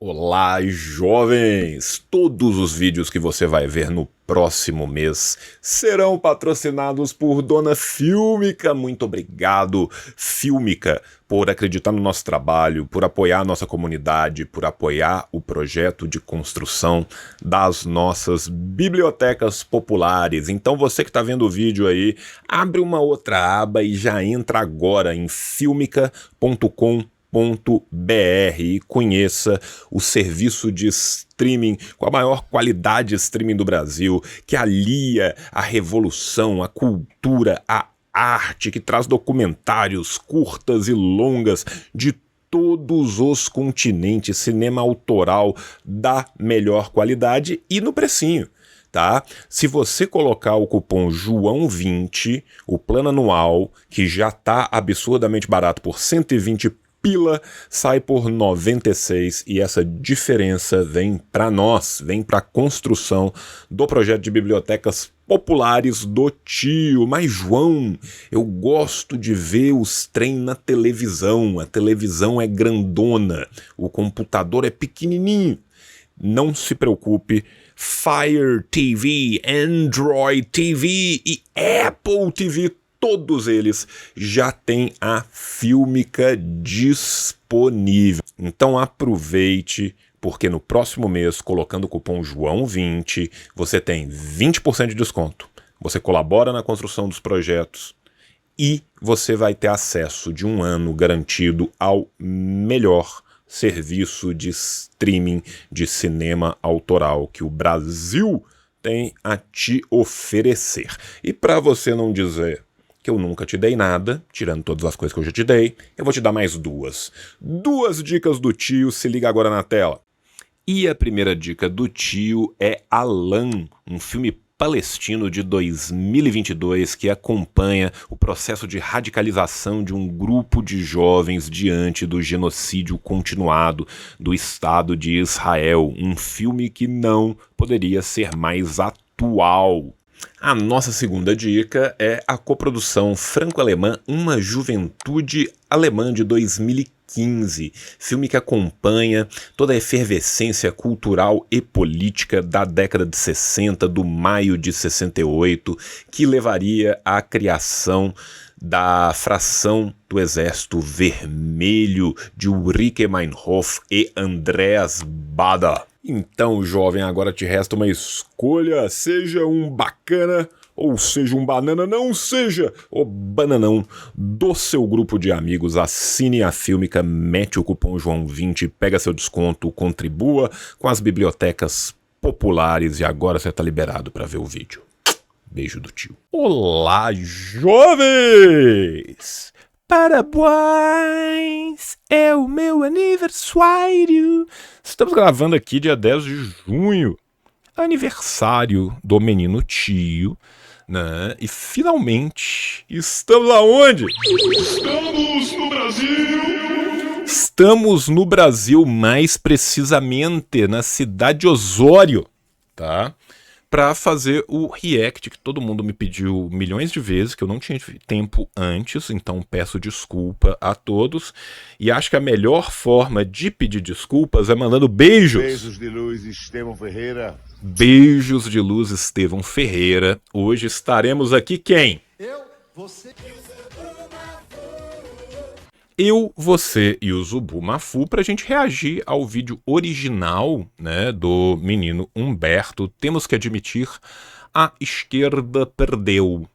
Olá, jovens! Todos os vídeos que você vai ver no próximo mês serão patrocinados por Dona Fílmica. Muito obrigado, Fílmica, por acreditar no nosso trabalho, por apoiar a nossa comunidade, por apoiar o projeto de construção das nossas bibliotecas populares. Então você que está vendo o vídeo aí, abre uma outra aba e já entra agora em filmica.com.br e conheça o serviço de streaming com a maior qualidade de streaming do Brasil, que alia a revolução, a cultura, a arte, que traz documentários curtas e longas de todos os continentes, cinema autoral da melhor qualidade e no precinho. Tá? Se você colocar o cupom João20, o plano anual, que já tá absurdamente barato por 120 pila, sai por 96 e essa diferença vem para nós, vem para a construção do projeto de bibliotecas populares do tio. Mas João, eu gosto de ver os trem na televisão, a televisão é grandona, o computador é pequenininho. Não se preocupe, Fire TV, Android TV e Apple TV, todos eles já têm a Fílmica disponível. Então aproveite, porque no próximo mês, colocando o cupom João20, você tem 20% de desconto. Você colabora na construção dos projetos e você vai ter acesso de um ano garantido ao melhor serviço de streaming de cinema autoral que o Brasil tem a te oferecer. E para você não dizer que eu nunca te dei nada, tirando todas as coisas que eu já te dei, eu vou te dar mais duas. Duas dicas do tio, se liga agora na tela. E a primeira dica do tio é Alan, um filme palestino de 2022 que acompanha o processo de radicalização de um grupo de jovens diante do genocídio continuado do Estado de Israel. Um filme que não poderia ser mais atual. A nossa segunda dica é a coprodução franco-alemã Uma Juventude Alemã de 2015, filme que acompanha toda a efervescência cultural e política da década de 60, do maio de 68, que levaria à criação da fração do Exército Vermelho de Ulrike Meinhof e Andreas Baader. Então, jovem, agora te resta uma escolha, seja um bacana ou seja um banana, não seja o bananão do seu grupo de amigos. Assine a Fílmica, mete o cupom João20, pega seu desconto, contribua com as bibliotecas populares e agora você tá liberado para ver o vídeo. Beijo do tio. Olá, jovens! Parabéns! É o meu aniversário! Estamos gravando aqui dia 10 de junho, aniversário do menino tio, né? E finalmente estamos aonde? Estamos no Brasil! Estamos no Brasil, mais precisamente na cidade de Osório, tá? Para fazer o react que todo mundo me pediu milhões de vezes, que eu não tinha tempo antes, então peço desculpa a todos. E acho que a melhor forma de pedir desculpas é mandando beijos. Beijos de luz, Estevão Ferreira. Beijos de luz, Estevão Ferreira. Hoje estaremos aqui quem? Eu, você e o Zubumafu pra gente reagir ao vídeo original, né, do menino Humberto. Temos que admitir, a esquerda perdeu,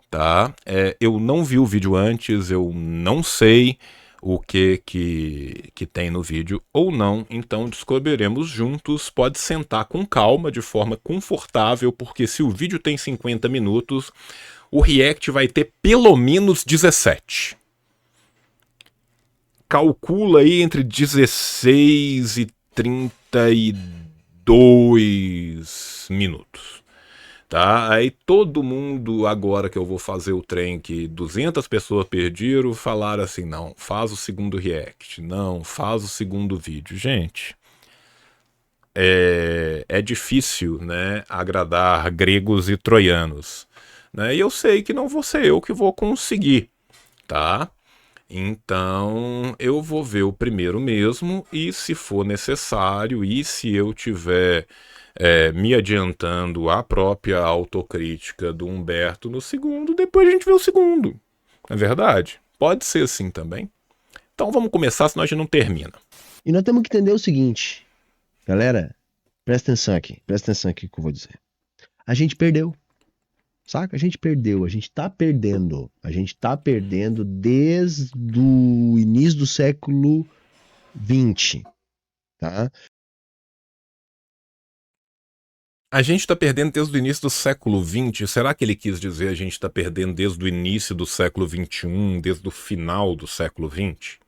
tá? Eu não vi o vídeo antes, eu não sei o que tem no vídeo ou não, então descobriremos juntos. Pode sentar com calma, de forma confortável, porque se o vídeo tem 50 minutos, o react vai ter pelo menos 17. Calcula aí entre 16 e 32 minutos, tá? Aí todo mundo, agora que eu vou fazer o trem que 200 pessoas perderam, falaram assim, não, faz o segundo react, não, faz o segundo vídeo. Gente, é difícil, né, agradar gregos e troianos, né? E eu sei que não vou ser eu que vou conseguir, tá? Então eu vou ver o primeiro mesmo e, se for necessário, e se eu tiver me adiantando à própria autocrítica do Humberto no segundo, depois a gente vê o segundo. Não é verdade? Pode ser assim também. Então vamos começar, senão a gente não termina. E nós temos que entender o seguinte, galera, presta atenção aqui que eu vou dizer. A gente perdeu, saca? A gente perdeu, a gente tá perdendo. A gente tá perdendo desde o início do século XX, tá? A gente está perdendo desde o início do século XX. Será que ele quis dizer a gente está perdendo desde o início do século XXI, desde o final do século XX?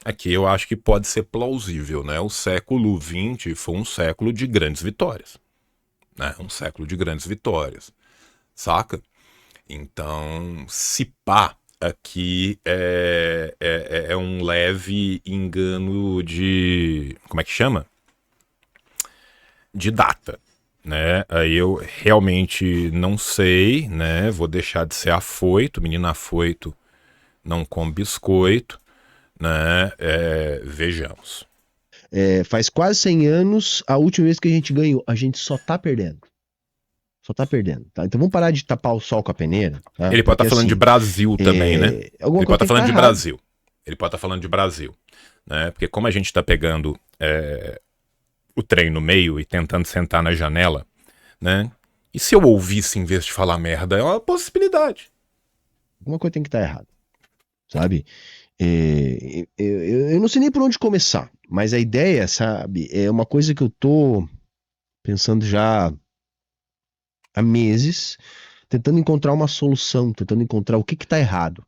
Aqui eu acho que pode ser plausível, né? O século XX foi um século de grandes vitórias, né? Um século de grandes vitórias, saca? Então, se pá, aqui é um leve engano de... Como é que chama? De data, né? Aí eu realmente não sei, né? Vou deixar de ser afoito, menino afoito não come biscoito, né? Vejamos. Faz quase 100 anos a última vez que a gente ganhou. A gente só tá perdendo. Só tá perdendo, tá? Então vamos parar de tapar o sol com a peneira. Tá? Ele pode estar falando de Brasil também, né? Ele pode estar falando de Brasil. Ele pode estar falando de Brasil, né? Porque como a gente tá pegando o trem no meio e tentando sentar na janela, né? E se eu ouvisse em vez de falar merda? É uma possibilidade. Alguma coisa tem que estar errada, sabe? Eu não sei nem por onde começar, mas a ideia, sabe, é uma coisa que eu tô pensando já há meses, tentando encontrar uma solução, tentando encontrar o que tá errado.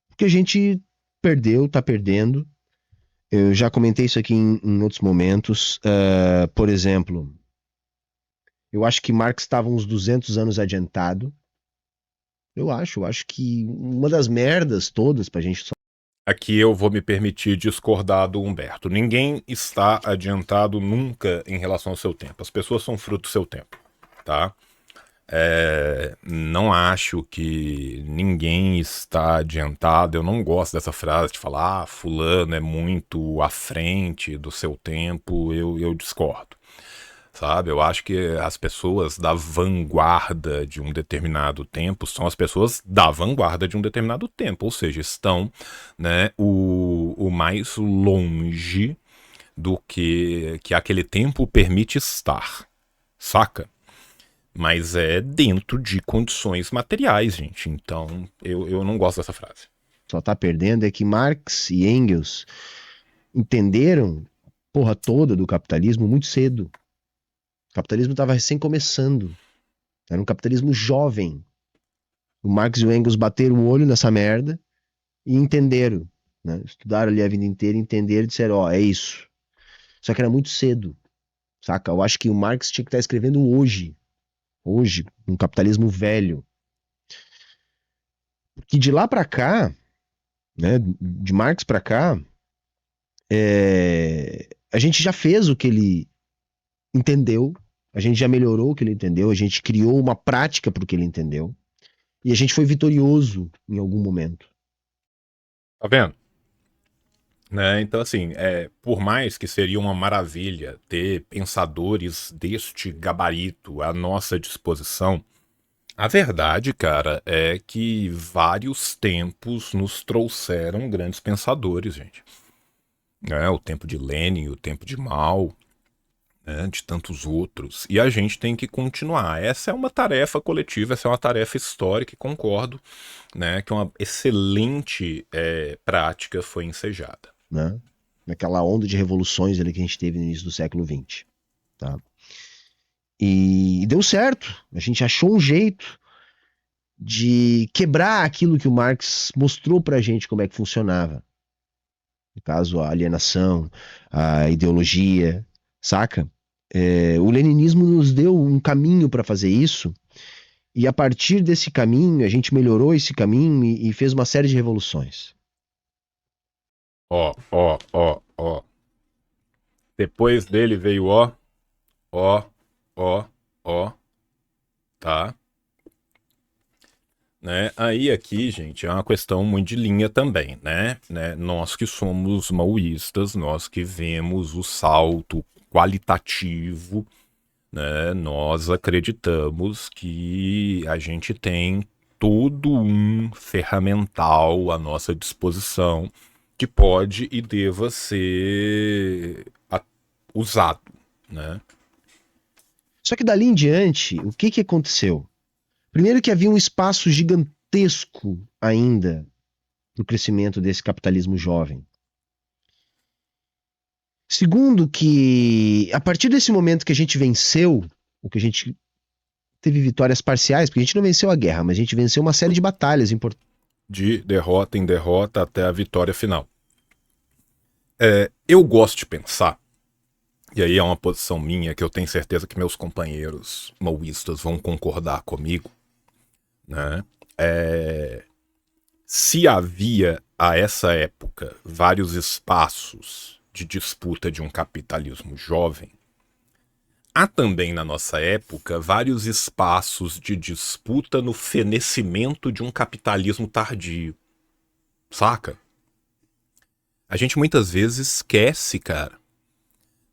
Porque a gente perdeu, tá perdendo. Eu já comentei isso aqui em outros momentos. Por exemplo, eu acho que Marx estava uns 200 anos adiantado. Eu acho que uma das merdas todas pra gente... Aqui eu vou me permitir discordar do Humberto. Ninguém está adiantado nunca em relação ao seu tempo. As pessoas são fruto do seu tempo, tá? Não acho que ninguém está adiantado. Eu não gosto dessa frase de falar fulano é muito à frente do seu tempo. Eu discordo, sabe? Eu acho que as pessoas da vanguarda de um determinado tempo são as pessoas da vanguarda de um determinado tempo, ou seja, estão, né, o mais longe do que aquele tempo permite estar, saca? Mas é dentro de condições materiais, gente. Então, eu não gosto dessa frase. Só tá perdendo é que Marx e Engels entenderam a porra toda do capitalismo muito cedo. O capitalismo estava recém começando. Era um capitalismo jovem. O Marx e o Engels bateram o olho nessa merda e entenderam. Né? Estudaram ali a vida inteira, entenderam e disseram, ó, é isso. Só que era muito cedo, saca? Eu acho que o Marx tinha que estar escrevendo hoje, um capitalismo velho. Porque de lá pra cá, né, de Marx pra cá, a gente já fez o que ele entendeu, a gente já melhorou o que ele entendeu, a gente criou uma prática pro que ele entendeu, e a gente foi vitorioso em algum momento. Tá vendo? Né? Então, assim, por mais que seria uma maravilha ter pensadores deste gabarito à nossa disposição, a verdade, cara, é que vários tempos nos trouxeram grandes pensadores, gente. O tempo de Lenin, o tempo de Mao, né, de tantos outros. E a gente tem que continuar. Essa é uma tarefa coletiva, essa é uma tarefa histórica, e concordo, né, que uma excelente prática foi ensejada. Né? Naquela onda de revoluções ali que a gente teve no início do século XX. Tá? E deu certo. A gente achou um jeito de quebrar aquilo que o Marx mostrou pra gente como é que funcionava. No caso, a alienação, a ideologia, saca? O leninismo nos deu um caminho para fazer isso, e a partir desse caminho, a gente melhorou esse caminho e fez uma série de revoluções. Ó. Depois dele veio ó, tá? né? Aí aqui, gente, é uma questão muito de linha também, né? Nós que somos maoístas, nós que vemos o salto qualitativo, né? Nós acreditamos que a gente tem todo um ferramental à nossa disposição que pode e deva ser usado, né? Só que dali em diante, o que aconteceu? Primeiro que havia um espaço gigantesco ainda para o crescimento desse capitalismo jovem. Segundo que, a partir desse momento que a gente venceu, ou que a gente teve vitórias parciais, porque a gente não venceu a guerra, mas a gente venceu uma série de batalhas importantes. De derrota em derrota até a vitória final. Eu gosto de pensar, e aí é uma posição minha que eu tenho certeza que meus companheiros maoístas vão concordar comigo, né? Se havia a essa época vários espaços de disputa de um capitalismo jovem, há também na nossa época vários espaços de disputa no fenecimento de um capitalismo tardio, saca? A gente muitas vezes esquece, cara,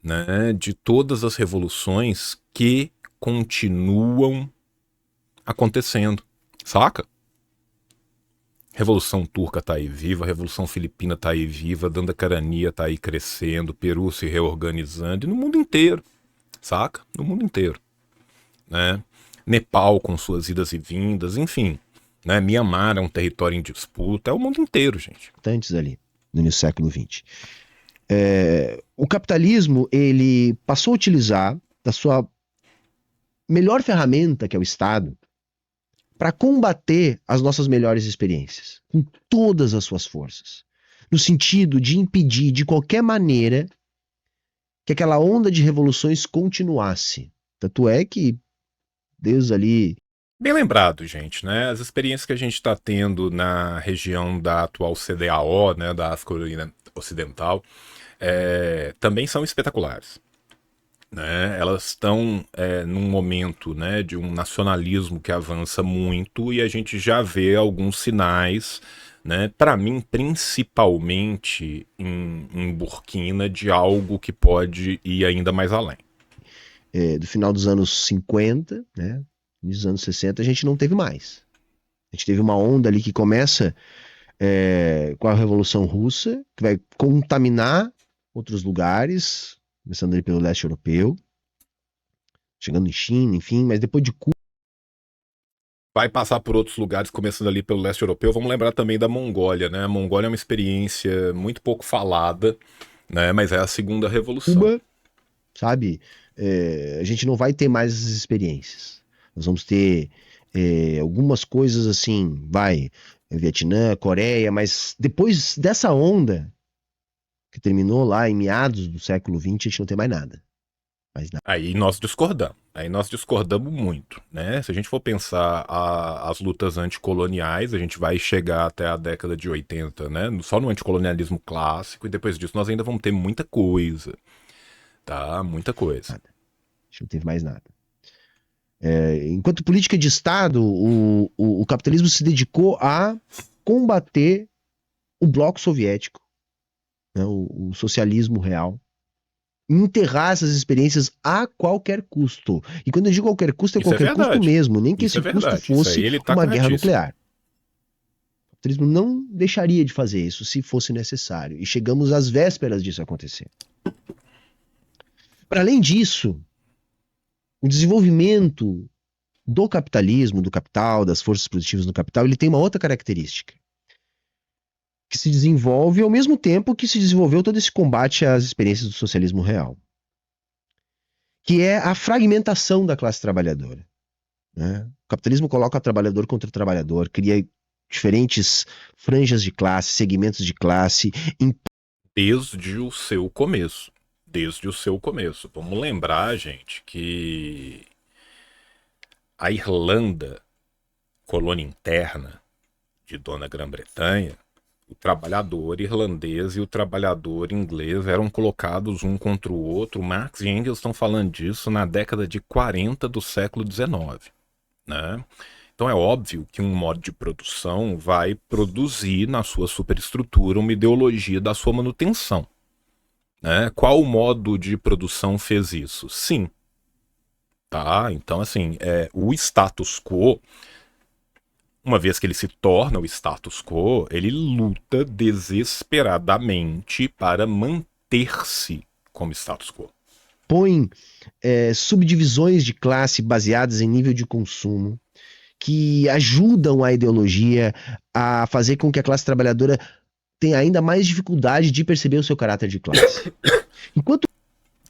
né, de todas as revoluções que continuam acontecendo, saca? Revolução Turca tá aí viva, a Revolução Filipina tá aí viva, Dandacarania tá aí crescendo, Peru se reorganizando, e no mundo inteiro, saca? No mundo inteiro, né? Nepal com suas idas e vindas, enfim, né? Mianmar é um território em disputa, é o mundo inteiro, gente. Antes ali, no início do século XX. O capitalismo, ele passou a utilizar da sua melhor ferramenta, que é o Estado, para combater as nossas melhores experiências, com todas as suas forças, no sentido de impedir de qualquer maneira que aquela onda de revoluções continuasse. Tanto é que Deus ali... Bem lembrado, gente, né? As experiências que a gente está tendo na região da atual CDAO, né, da África Ocidental, também são espetaculares. Né? Elas estão num momento, né, de um nacionalismo que avança muito e a gente já vê alguns sinais, né, para mim, principalmente em Burkina, de algo que pode ir ainda mais além. Do final dos anos 50, né, nos anos 60, a gente não teve mais. A gente teve uma onda ali que começa com a Revolução Russa, que vai contaminar outros lugares, começando ali pelo leste europeu, chegando em China, enfim, mas depois de Cuba... Vai passar por outros lugares, começando ali pelo leste europeu. Vamos lembrar também da Mongólia, né? A Mongólia é uma experiência muito pouco falada, né? Mas é a segunda revolução. Cuba, sabe? A gente não vai ter mais essas experiências. Nós vamos ter algumas coisas assim, Vietnã, Coreia, mas depois dessa onda que terminou lá em meados do século XX, a gente não tem mais nada. Aí nós discordamos muito, né? Se a gente for pensar as lutas anticoloniais, a gente vai chegar até a década de 80, né? Só no anticolonialismo clássico, e depois disso nós ainda vamos ter muita coisa, tá? Muita coisa. Nada. A gente não teve mais nada. Enquanto política de Estado, o capitalismo se dedicou a combater o bloco soviético, né, o socialismo real, enterrar essas experiências a qualquer custo. E quando eu digo qualquer custo, é qualquer custo mesmo, nem que esse custo fosse uma guerra nuclear. O capitalismo não deixaria de fazer isso se fosse necessário. E chegamos às vésperas disso acontecer. Para além disso, o desenvolvimento do capitalismo, do capital, das forças produtivas no capital, ele tem uma outra característica, que se desenvolve ao mesmo tempo que se desenvolveu todo esse combate às experiências do socialismo real, que é a fragmentação da classe trabalhadora, né? O capitalismo coloca o trabalhador contra o trabalhador, cria diferentes franjas de classe, segmentos de classe. Desde o seu começo. Vamos lembrar, gente, que a Irlanda, colônia interna de Dona Grã-Bretanha, o trabalhador irlandês e o trabalhador inglês eram colocados um contra o outro. Marx e Engels estão falando disso na década de 40 do século XIX, né? Então é óbvio que um modo de produção vai produzir na sua superestrutura uma ideologia da sua manutenção, né? Qual modo de produção fez isso? Sim. Tá? Então, assim, o status quo, uma vez que ele se torna o status quo, ele luta desesperadamente para manter-se como status quo. Põe subdivisões de classe baseadas em nível de consumo, que ajudam a ideologia a fazer com que a classe trabalhadora tenha ainda mais dificuldade de perceber o seu caráter de classe. Enquanto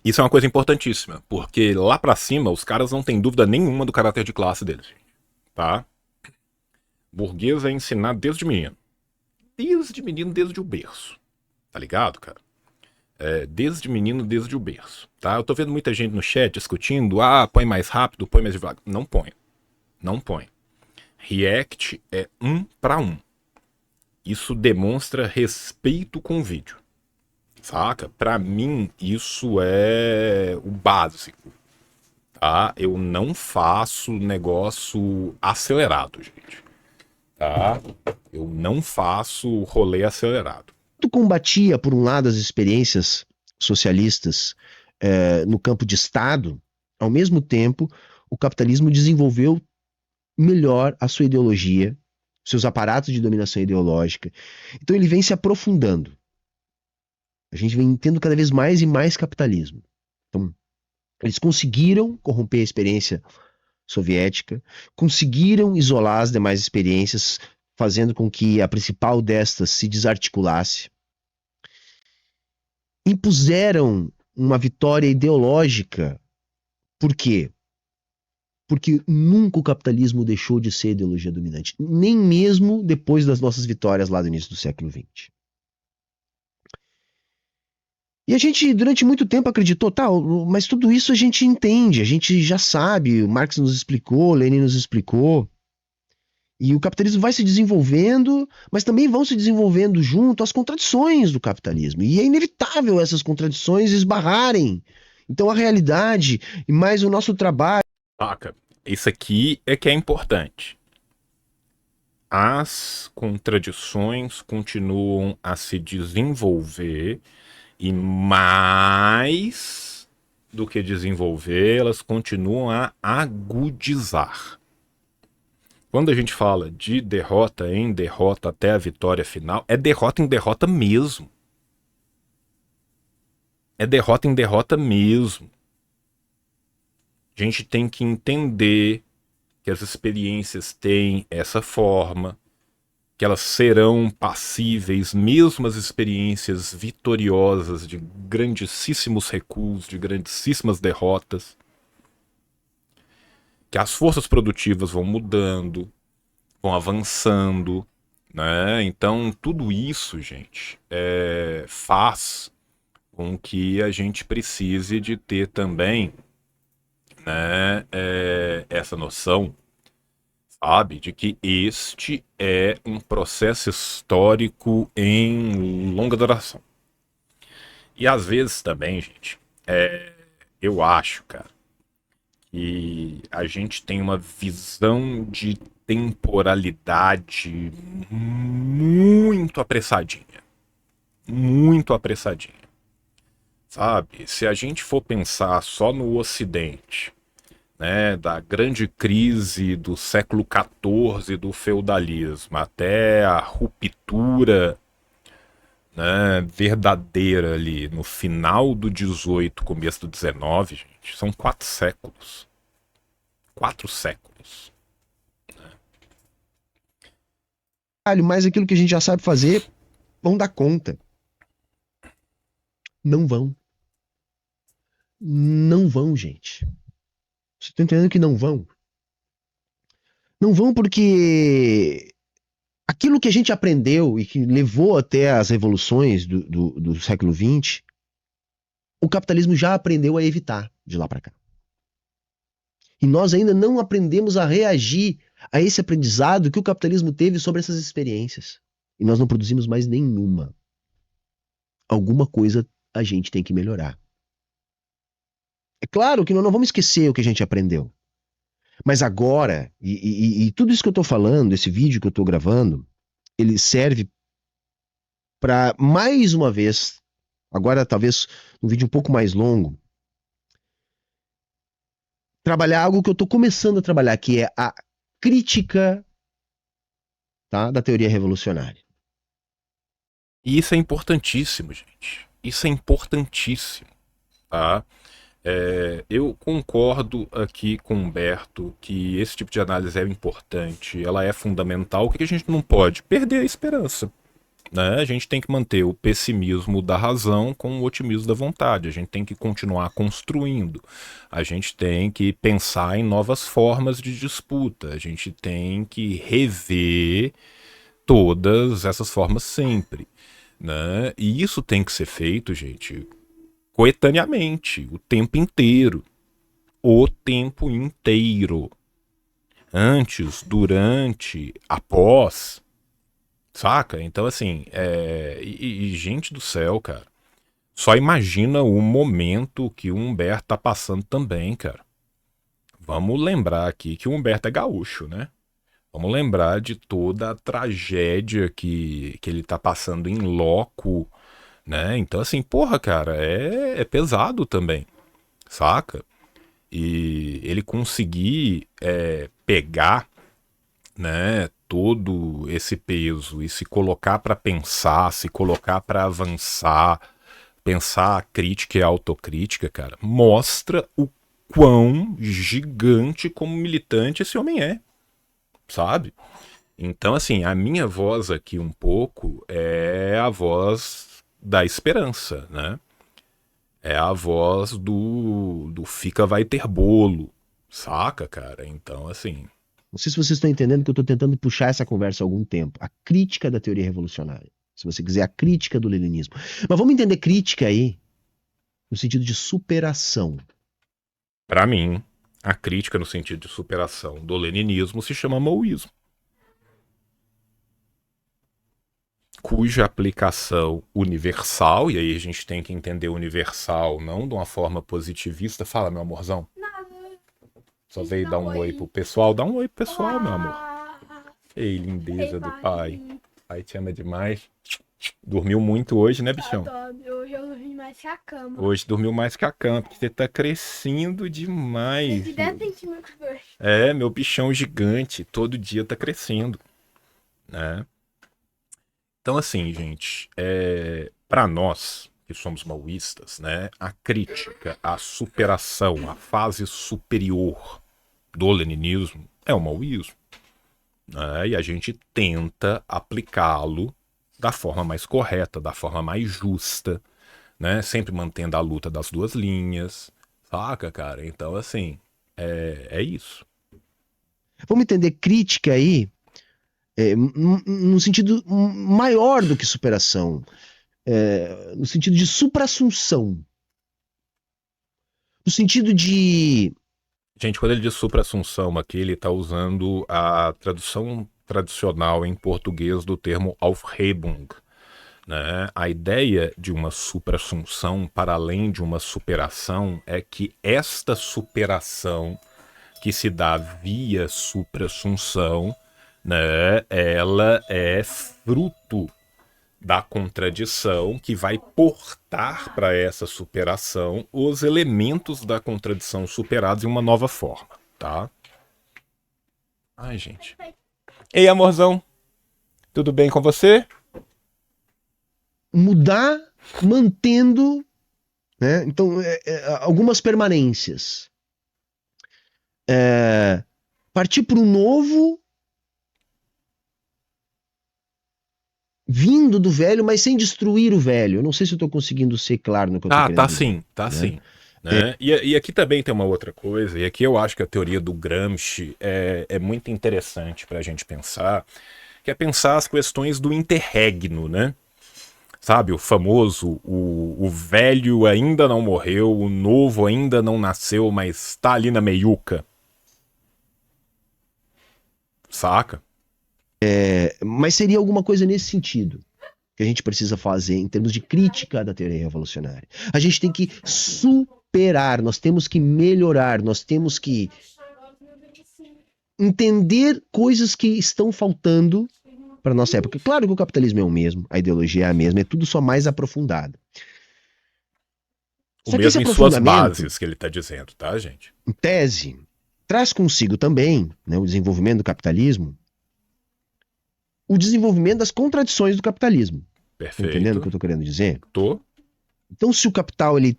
Isso é uma coisa importantíssima, porque lá pra cima os caras não têm dúvida nenhuma do caráter de classe deles, tá? Burguês é ensinado desde menino. Desde o berço. Tá ligado, cara? Desde menino, desde o berço. Tá? Eu tô vendo muita gente no chat discutindo, põe mais rápido, põe mais devagar. Não põe. Não põe. React é 1 para 1. Isso demonstra respeito com o vídeo. Saca? Pra mim, isso é o básico. Tá? Eu não faço negócio acelerado, gente. Tá? Eu não faço rolê acelerado. combatia, por um lado, as experiências socialistas no campo de Estado, ao mesmo tempo, o capitalismo desenvolveu melhor a sua ideologia, seus aparatos de dominação ideológica. Então ele vem se aprofundando. A gente vem tendo cada vez mais e mais capitalismo. Então, eles conseguiram corromper a experiência soviética, conseguiram isolar as demais experiências, fazendo com que a principal destas se desarticulasse. Impuseram uma vitória ideológica. Por quê? Porque nunca o capitalismo deixou de ser ideologia dominante, nem mesmo depois das nossas vitórias lá do início do século XX. E a gente, durante muito tempo, acreditou, mas tudo isso a gente entende, a gente já sabe, o Marx nos explicou, Lenin nos explicou. E o capitalismo vai se desenvolvendo, mas também vão se desenvolvendo junto as contradições do capitalismo. E é inevitável essas contradições esbarrarem. Então a realidade e mais o nosso trabalho... Saca? Isso aqui é que é importante. As contradições continuam a se desenvolver e mais do que desenvolver, elas continuam a agudizar. Quando a gente fala de derrota em derrota até a vitória final, é derrota em derrota mesmo. É derrota em derrota mesmo. A gente tem que entender que as experiências têm essa forma, que elas serão passíveis, mesmo as experiências vitoriosas de grandíssimos recuos, de grandíssimas derrotas, que as forças produtivas vão mudando, vão avançando, né? Então tudo isso, gente, faz com que a gente precise de ter também, né, essa noção, sabe, de que este é um processo histórico em longa duração. E às vezes também, gente, eu acho, cara, que a gente tem uma visão de temporalidade muito apressadinha. Muito apressadinha. Sabe? Se a gente for pensar só no Ocidente, né, da grande crise do século XIV do feudalismo até a ruptura, né, verdadeira ali no final do 18, começo do 19, gente, são 4 séculos. 4 séculos. Mas aquilo que a gente já sabe fazer, vão dar conta. Não vão. Não vão, gente. Vocês estão entendendo que não vão? Não vão porque aquilo que a gente aprendeu e que levou até as revoluções do século XX, o capitalismo já aprendeu a evitar de lá para cá. E nós ainda não aprendemos a reagir a esse aprendizado que o capitalismo teve sobre essas experiências. E nós não produzimos mais nenhuma. Alguma coisa a gente tem que melhorar. É claro que nós não vamos esquecer o que a gente aprendeu. Mas agora, e tudo isso que eu tô falando, esse vídeo que eu tô gravando, ele serve para mais uma vez, agora talvez um vídeo um pouco mais longo, trabalhar algo que eu tô começando a trabalhar, que é a crítica, tá, da teoria revolucionária. E isso é importantíssimo, gente. Isso é importantíssimo, tá? Eu concordo aqui com o Humberto que esse tipo de análise é importante, ela é fundamental, o que a gente não pode? Perder a esperança. Né? A gente tem que manter o pessimismo da razão com o otimismo da vontade. A gente tem que continuar construindo. A gente tem que pensar em novas formas de disputa. A gente tem que rever todas essas formas sempre. Né? E isso tem que ser feito, gente, coetaneamente, o tempo inteiro. O tempo inteiro. Antes, durante, após. Saca? Então, assim, gente do céu, cara. Só imagina o momento que o Humberto tá passando também, cara. Vamos lembrar aqui que o Humberto é gaúcho, né? Vamos lembrar de toda a tragédia que ele tá passando em loco, né? Então, assim, porra, cara, é pesado também, saca? E ele conseguir pegar, né, todo esse peso e se colocar para pensar, se colocar para avançar, pensar a crítica e a autocrítica, cara, mostra o quão gigante como militante esse homem é, sabe? Então, assim, a minha voz aqui um pouco é a voz da esperança, né? É a voz do fica vai ter bolo, saca, cara? Então, assim, Não sei se vocês estão entendendo que eu estou tentando puxar essa conversa há algum tempo. A crítica da teoria revolucionária. Se você quiser, a crítica do leninismo. Mas vamos entender crítica aí no sentido de superação. pra mim, a crítica no sentido de superação do leninismo se chama maoísmo, cuja aplicação universal, e aí a gente tem que entender universal não de uma forma positivista. Fala, meu amorzão. Só veio dar um oi pro pessoal. Dá um oi pro pessoal, meu amor. Ei, lindeza do pai. Pai te ama demais. Dormiu muito hoje, né, bichão? Hoje eu dormi mais que a cama. Hoje dormiu mais que a cama, porque você tá crescendo demais. De 10 centímetros hoje. Meu bichão gigante, todo dia tá crescendo, né? Então, assim, gente, para nós que somos maoístas, né, a crítica, a superação, a fase superior do leninismo é o maoísmo, né? E a gente tenta aplicá-lo da forma mais correta, da forma mais justa, né? Sempre mantendo a luta das duas linhas, saca, cara? Então, assim, é isso. Vamos entender crítica aí no sentido maior do que superação. No sentido de suprassunção. No sentido de... Gente, quando ele diz supra-assunção aqui, ele está usando a tradução tradicional em português do termo Aufhebung, né? A ideia de uma supra-assunção, para além de uma superação, é que esta superação que se dá via supra-assunção, né, ela é fruto da contradição que vai portar para essa superação os elementos da contradição superados em uma nova forma, tá? Ai, gente. Ei, amorzão. Tudo bem com você? Mudar mantendo, né? Então, algumas permanências. Partir para um novo vindo do velho, mas sem destruir o velho. Eu não sei se eu estou conseguindo ser claro no que eu estou querendo dizer. Tá sim. Né? E aqui também tem uma outra coisa, e aqui eu acho que a teoria do Gramsci é muito interessante para a gente pensar, que é pensar as questões do interregno, né? Sabe, o famoso, o velho ainda não morreu, o novo ainda não nasceu, mas tá ali na meiuca. Saca? Mas seria alguma coisa nesse sentido que a gente precisa fazer em termos de crítica da teoria revolucionária. A gente tem que superar, nós temos que melhorar, nós temos que entender coisas que estão faltando para nossa época. Claro que o capitalismo é o mesmo, a ideologia é a mesma, é tudo só mais aprofundado. O Só que mesmo esse em suas aprofundamento, bases que ele está dizendo, tá, gente? em tese, traz consigo também, né, o desenvolvimento do capitalismo, o desenvolvimento das contradições do capitalismo. Tá entendendo o que eu Perfeito. tô querendo dizer? Tô. Então, se o capital ele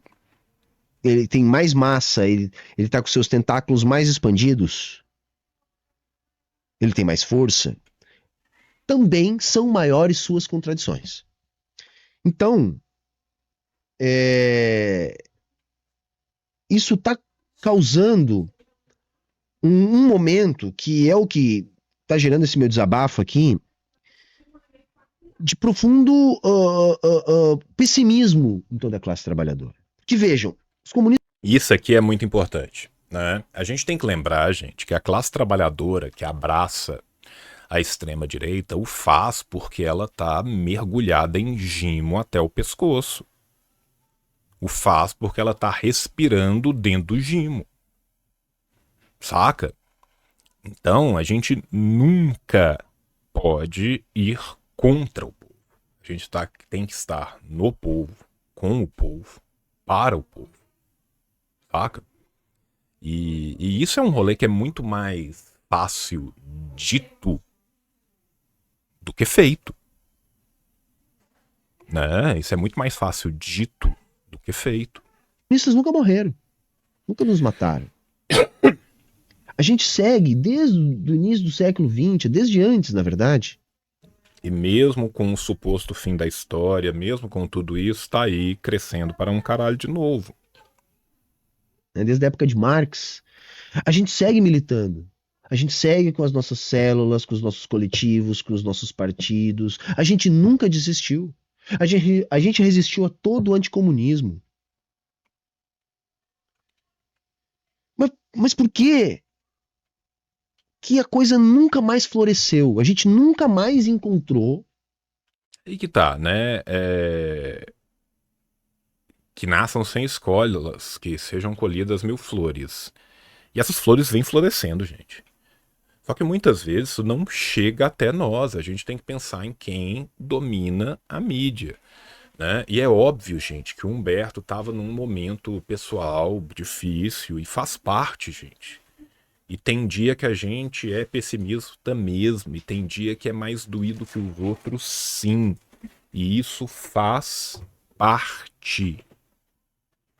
tem mais massa, ele tá com seus tentáculos mais expandidos, ele tem mais força, também são maiores suas contradições. Então, isso está causando um momento que é o que está gerando esse meu desabafo aqui, de profundo pessimismo em toda a classe trabalhadora. Que vejam, os comunistas. Isso aqui é muito importante, né? A gente tem que lembrar, gente, que a classe trabalhadora que abraça a extrema-direita o faz porque ela está mergulhada em gimo até o pescoço. O faz porque ela está respirando dentro do gimo. Saca? Então, a gente nunca pode ir contra o povo. A gente tem que estar no povo, com o povo, para o povo. Saca? E isso é um rolê que é muito mais fácil dito do que feito. Né? Isso é muito mais fácil dito do que feito. Os comunistas nunca morreram, nunca nos mataram. A gente segue desde o início do século XX, desde antes, na verdade. E mesmo com o suposto fim da história, mesmo com tudo isso, está aí crescendo para um caralho de novo. Desde a época de Marx, a gente segue militando. A gente segue com as nossas células, com os nossos coletivos, com os nossos partidos. A gente nunca desistiu. A gente resistiu a todo o anticomunismo. Mas por quê que a coisa nunca mais floresceu? A gente nunca mais encontrou. E que tá, né? Que nasçam sem escolas, que sejam colhidas mil flores. E essas flores vêm florescendo, gente. Só que muitas vezes isso não chega até nós. A gente tem que pensar em quem domina a mídia. Né? E é óbvio, gente, que o Humberto estava num momento pessoal difícil e faz parte, gente. E tem dia que a gente é pessimista mesmo, e tem dia que é mais doído que os outros, sim. E isso faz parte,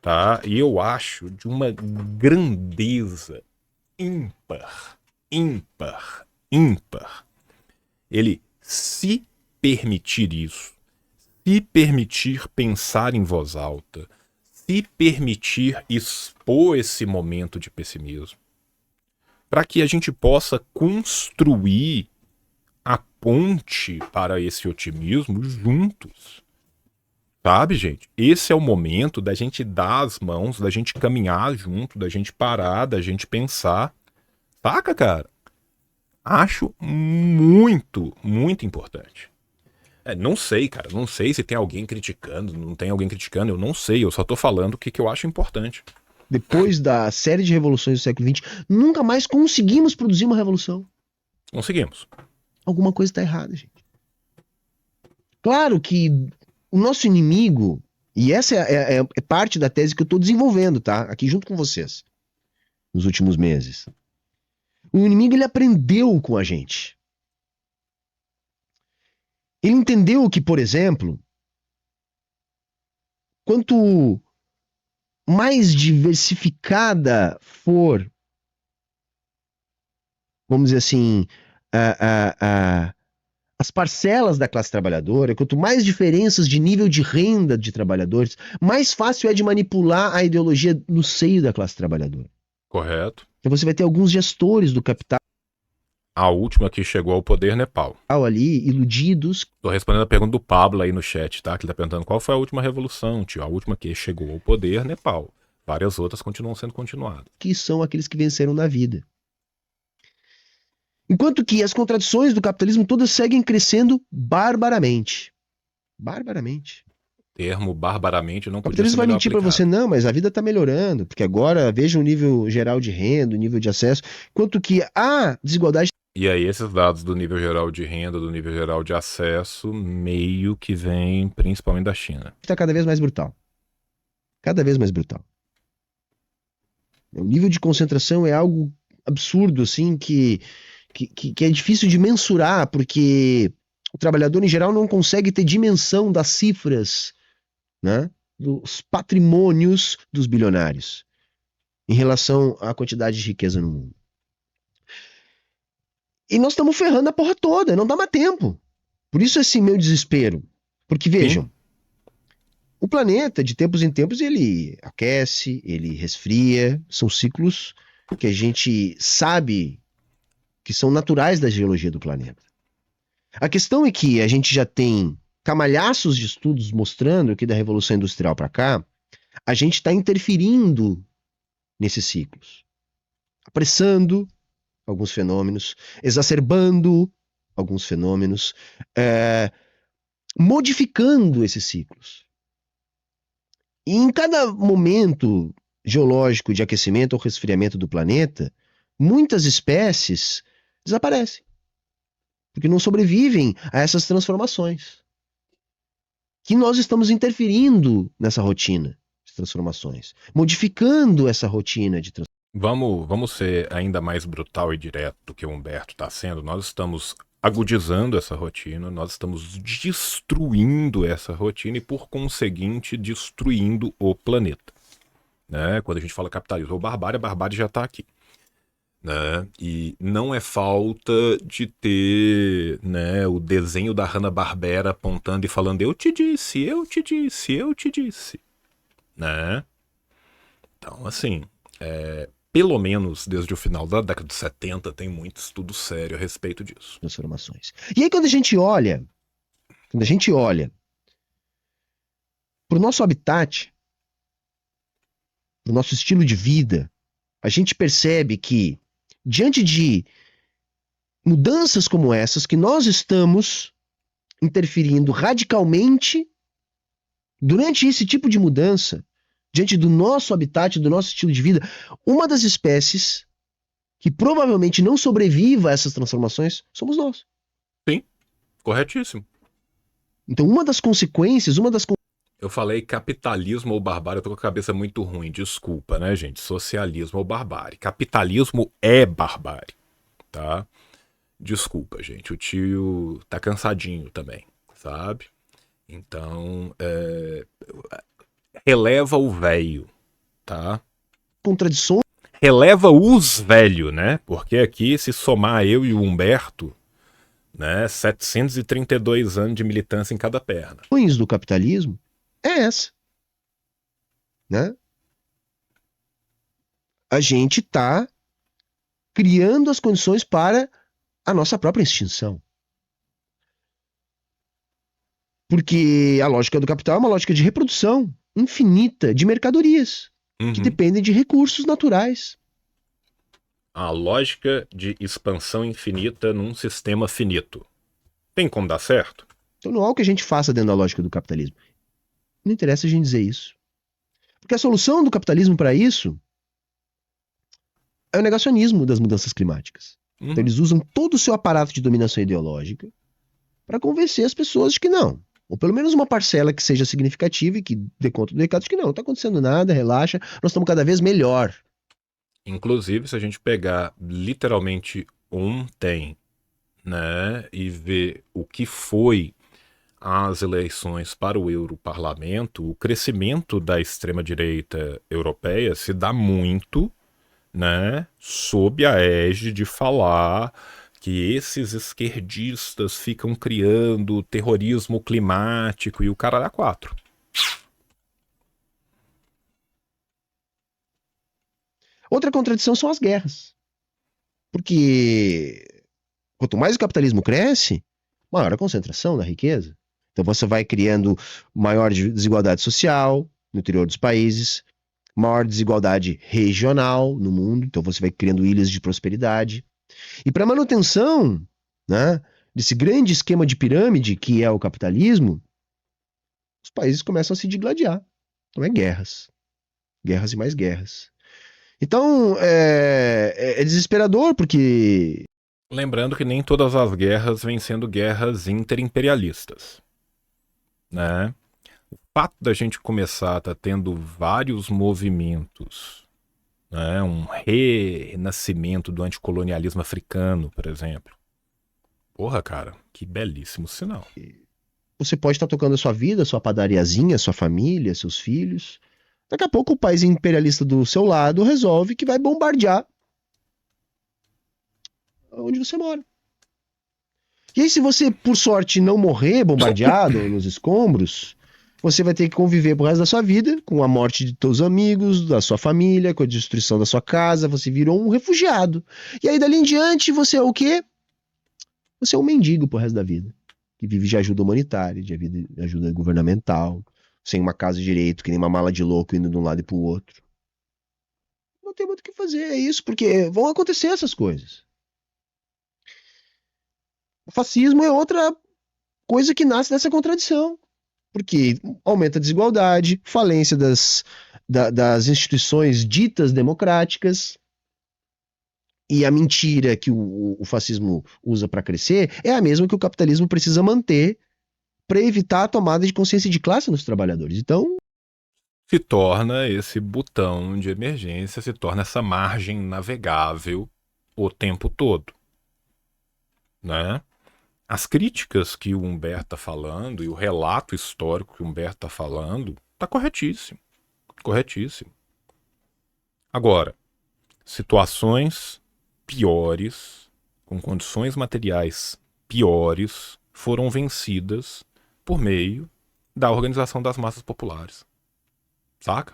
tá? E eu acho de uma grandeza ímpar, ele se permitir isso, se permitir pensar em voz alta, se permitir expor esse momento de pessimismo, para que a gente possa construir a ponte para esse otimismo juntos. Sabe, gente? Esse é o momento da gente dar as mãos, da gente caminhar junto, da gente parar, da gente pensar. Saca, cara? Acho muito, muito importante. Não sei, cara. Não sei se tem alguém criticando, não tem alguém criticando. Eu não sei. Eu só tô falando o que eu acho importante. Depois da série de revoluções do século XX, nunca mais conseguimos produzir uma revolução. Conseguimos. Alguma coisa está errada, gente. Claro que o nosso inimigo, e essa é parte da tese que eu estou desenvolvendo, tá? Aqui junto com vocês, nos últimos meses. O inimigo, ele aprendeu com a gente. Ele entendeu que, por exemplo, quanto mais diversificada for, vamos dizer assim, as parcelas da classe trabalhadora, quanto mais diferenças de nível de renda de trabalhadores, mais fácil é de manipular a ideologia no seio da classe trabalhadora. Correto. Então você vai ter alguns gestores do capital A última que chegou ao poder, Nepal. ali, iludidos. Tô respondendo a pergunta do Pablo aí no chat, tá? Que ele tá perguntando qual foi a última revolução, tio. A última que chegou ao poder, Nepal. Várias outras continuam sendo continuadas. Que são aqueles que venceram na vida. Enquanto que as contradições do capitalismo todas seguem crescendo barbaramente. Barbaramente. termo barbaramente não O podia ser capitalismo vai melhor mentir para aplicado. você, não, mas a vida está melhorando, porque agora veja o nível geral de renda, o nível de acesso, quanto que a desigualdade E aí esses dados do nível geral de renda, do nível geral de acesso, meio que vem principalmente da China. está cada vez mais brutal. Cada vez mais brutal. O nível de concentração é algo absurdo, assim, que é difícil de mensurar, porque o trabalhador, em geral, não consegue ter dimensão das cifras, né, dos patrimônios dos bilionários em relação à quantidade de riqueza no mundo. E nós estamos ferrando a porra toda, não dá mais tempo. Por isso esse meu desespero. Porque vejam, Sim. o planeta, de tempos em tempos, ele aquece, ele resfria, são ciclos que a gente sabe que são naturais da geologia do planeta. A questão é que a gente já tem camalhaços de estudos mostrando que da Revolução Industrial para cá, a gente está interferindo nesses ciclos, apressando alguns fenômenos, exacerbando alguns fenômenos, modificando esses ciclos. E em cada momento geológico de aquecimento ou resfriamento do planeta, muitas espécies desaparecem, porque não sobrevivem a essas transformações. Que nós estamos interferindo nessa rotina de transformações, modificando essa rotina de transformações. Vamos ser ainda mais brutal e direto do que o Humberto está sendo. Nós estamos agudizando essa rotina, nós estamos destruindo essa rotina e, por conseguinte, destruindo o planeta. Né? Quando a gente fala capitalismo ou barbárie, a barbárie já está aqui. Né? E não é falta de ter, né, o desenho da Hanna-Barbera apontando e falando eu te disse, eu te disse, eu te disse. Né? Então, assim, pelo menos desde o final da década de 70 tem muito estudo sério a respeito disso. Transformações. E aí quando a gente olha para o nosso habitat, para o nosso estilo de vida, a gente percebe que diante de mudanças como essas, que nós estamos interferindo radicalmente durante esse tipo de mudança, diante do nosso habitat, do nosso estilo de vida, uma das espécies que provavelmente não sobreviva a essas transformações somos nós. Sim, corretíssimo. Então, uma das consequências, Eu falei capitalismo ou barbárie, eu tô com a cabeça muito ruim, desculpa, né, gente? Socialismo ou barbárie. Capitalismo é barbárie, tá? Desculpa, gente, o tio tá cansadinho também, sabe? Então, releva o velho, tá? contradições Releva os velhos, né? Porque aqui, se somar eu e o Humberto, né, 732 anos de militância em cada perna. do capitalismo é essa, né? A gente está criando as condições para a nossa própria extinção. Porque a lógica do capital é uma lógica de reprodução infinita de mercadorias que Uhum. dependem de recursos naturais. A lógica de expansão infinita num sistema finito. Tem como dar certo? Então não há o que a gente faça dentro da lógica do capitalismo. Não interessa a gente dizer isso. Porque a solução do capitalismo para isso é o negacionismo das mudanças climáticas. Uhum. Então eles usam todo o seu aparato de dominação ideológica para convencer as pessoas de que não. Ou pelo menos uma parcela que seja significativa e que dê conta do recado de que não está acontecendo nada, relaxa, nós estamos cada vez melhor. Inclusive, se a gente pegar literalmente ontem, né, e ver o que foi as eleições para o Europarlamento, o crescimento da extrema-direita europeia se dá muito, né, sob a égide de falar que esses esquerdistas ficam criando terrorismo climático e o caralho a quatro. Outra contradição são as guerras. Porque quanto mais o capitalismo cresce, maior a concentração da riqueza. Então você vai criando maior desigualdade social no interior dos países, maior desigualdade regional no mundo, então você vai criando ilhas de prosperidade. E para manutenção, né, desse grande esquema de pirâmide que é o capitalismo, os países começam a se digladiar. Então é guerras. Guerras e mais guerras. Então é desesperador, porque Lembrando que nem todas as guerras vêm sendo guerras interimperialistas, né? O fato da gente começar a estar tendo vários movimentos, né? Um renascimento do anticolonialismo africano, por exemplo. Porra, cara, que belíssimo sinal. você pode estar tocando a sua vida, sua padariazinha, sua família, seus filhos. Daqui a pouco o país imperialista do seu lado resolve que vai bombardear onde você mora. E aí, se você, por sorte, não morrer bombardeado nos escombros, você vai ter que conviver pro resto da sua vida com a morte de teus amigos, da sua família, com a destruição da sua casa. Você virou um refugiado. E aí, dali em diante, você é o quê? Você é um mendigo pro resto da vida. Que vive de ajuda humanitária, de ajuda governamental, sem uma casa direito, que nem uma mala de louco indo de um lado e pro outro. Não tem muito o que fazer, é isso, porque vão acontecer essas coisas. O fascismo é outra coisa que nasce dessa contradição, porque aumenta a desigualdade, falência das instituições ditas democráticas, e a mentira que o fascismo usa para crescer é a mesma que o capitalismo precisa manter para evitar a tomada de consciência de classe nos trabalhadores. Então, Se torna esse botão de emergência, se torna essa margem navegável o tempo todo, né? As críticas que o Humberto está falando e o relato histórico que o Humberto está falando está corretíssimo. Corretíssimo. Agora, situações piores, com condições materiais piores, foram vencidas por meio da organização das massas populares. Saca?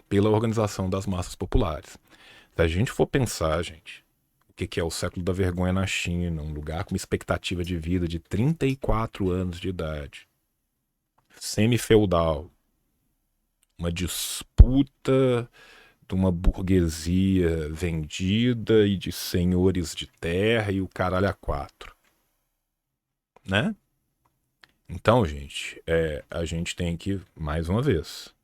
Pela organização das massas populares. Se a gente for pensar, gente, o que é o século da vergonha na China, um lugar com uma expectativa de vida de 34 anos de idade, semi-feudal, uma disputa de uma burguesia vendida e de senhores de terra e o caralho a quatro, né? Então, gente, a gente tem que, mais uma vez,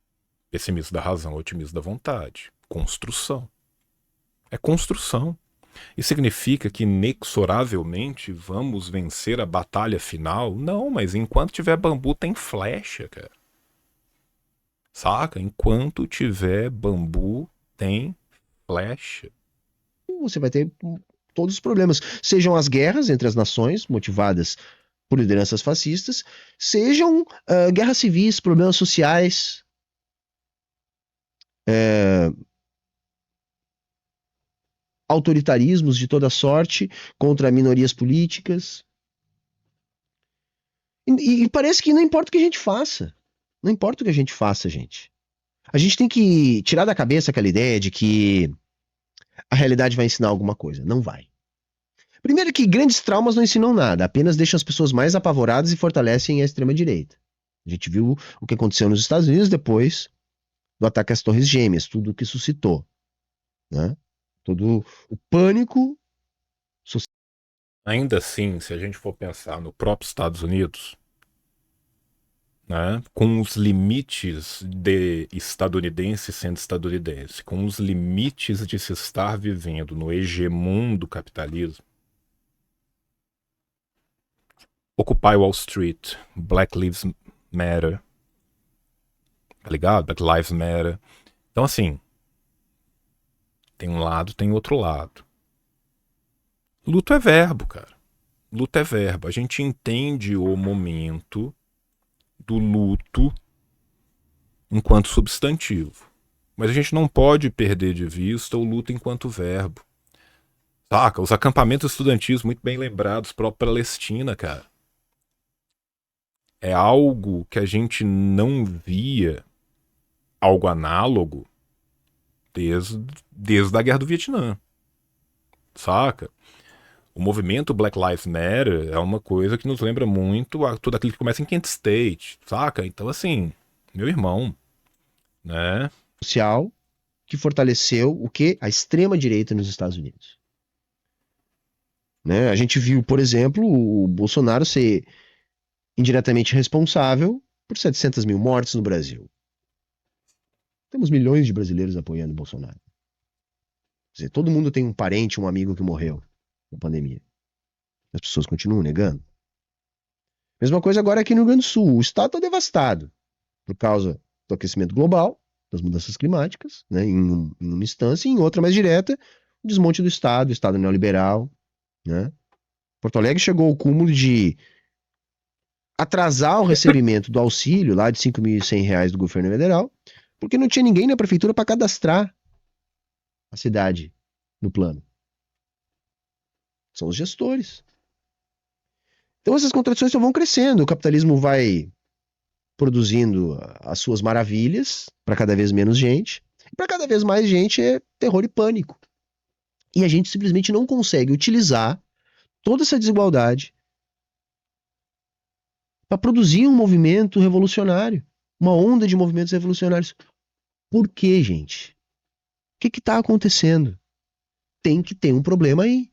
pessimismo da razão, otimismo da vontade. Construção. É construção. Isso significa que inexoravelmente vamos vencer a batalha final? Não, mas enquanto tiver bambu tem flecha, cara. Saca? Enquanto tiver bambu tem flecha. você vai ter todos os problemas. Sejam as guerras entre as nações, motivadas por lideranças fascistas, sejam guerras civis, problemas sociais, autoritarismos de toda sorte contra minorias políticas. E parece que não importa o que a gente faça. Não importa o que a gente faça, gente. A gente tem que tirar da cabeça aquela ideia de que a realidade vai ensinar alguma coisa. Não vai. Primeiro que grandes traumas não ensinam nada, apenas deixam as pessoas mais apavoradas e fortalecem a extrema-direita. A gente viu o que aconteceu nos Estados Unidos depois do ataque às Torres Gêmeas, tudo o que suscitou, né? Todo o pânico social. Ainda assim, se a gente for pensar no próprio Estados Unidos, né, com os limites de estadunidense sendo estadunidense, com os limites de se estar vivendo no hegemon do capitalismo, Occupy Wall Street, Black Lives Matter, tá ligado? Black Lives Matter. Então, assim, tem um lado, tem outro lado. Luto é verbo, cara. Luto é verbo. A gente entende o momento do luto enquanto substantivo. Mas a gente não pode perder de vista o luto enquanto verbo. Saca? Os acampamentos estudantis, muito bem lembrados, própria Palestina, cara. É algo que a gente não via, algo análogo, desde a Guerra do Vietnã. Saca? O movimento Black Lives Matter é uma coisa que nos lembra muito a tudo aquilo que começa em Kent State, saca? Então, assim, meu irmão, né? social que fortaleceu o quê? A extrema-direita nos Estados Unidos. Né? A gente viu, por exemplo, o Bolsonaro ser indiretamente responsável por 700 mil mortes no Brasil. Temos milhões de brasileiros apoiando o Bolsonaro. Quer dizer, todo mundo tem um parente, um amigo que morreu na pandemia. As pessoas continuam negando. Mesma coisa agora aqui no Rio Grande do Sul. O estado está devastado por causa do aquecimento global, das mudanças climáticas, né, em uma instância, e em outra mais direta, o desmonte do estado neoliberal. Né? Porto Alegre chegou ao cúmulo de atrasar o recebimento do auxílio lá de R$ 5.100 do governo federal, porque não tinha ninguém na prefeitura para cadastrar a cidade no plano. São os gestores. Então essas contradições só vão crescendo. O capitalismo vai produzindo as suas maravilhas para cada vez menos gente. E para cada vez mais gente é terror e pânico. E a gente simplesmente não consegue utilizar toda essa desigualdade para produzir um movimento revolucionário. Uma onda de movimentos revolucionários. Por quê, gente? O que está acontecendo? Tem que ter um problema aí.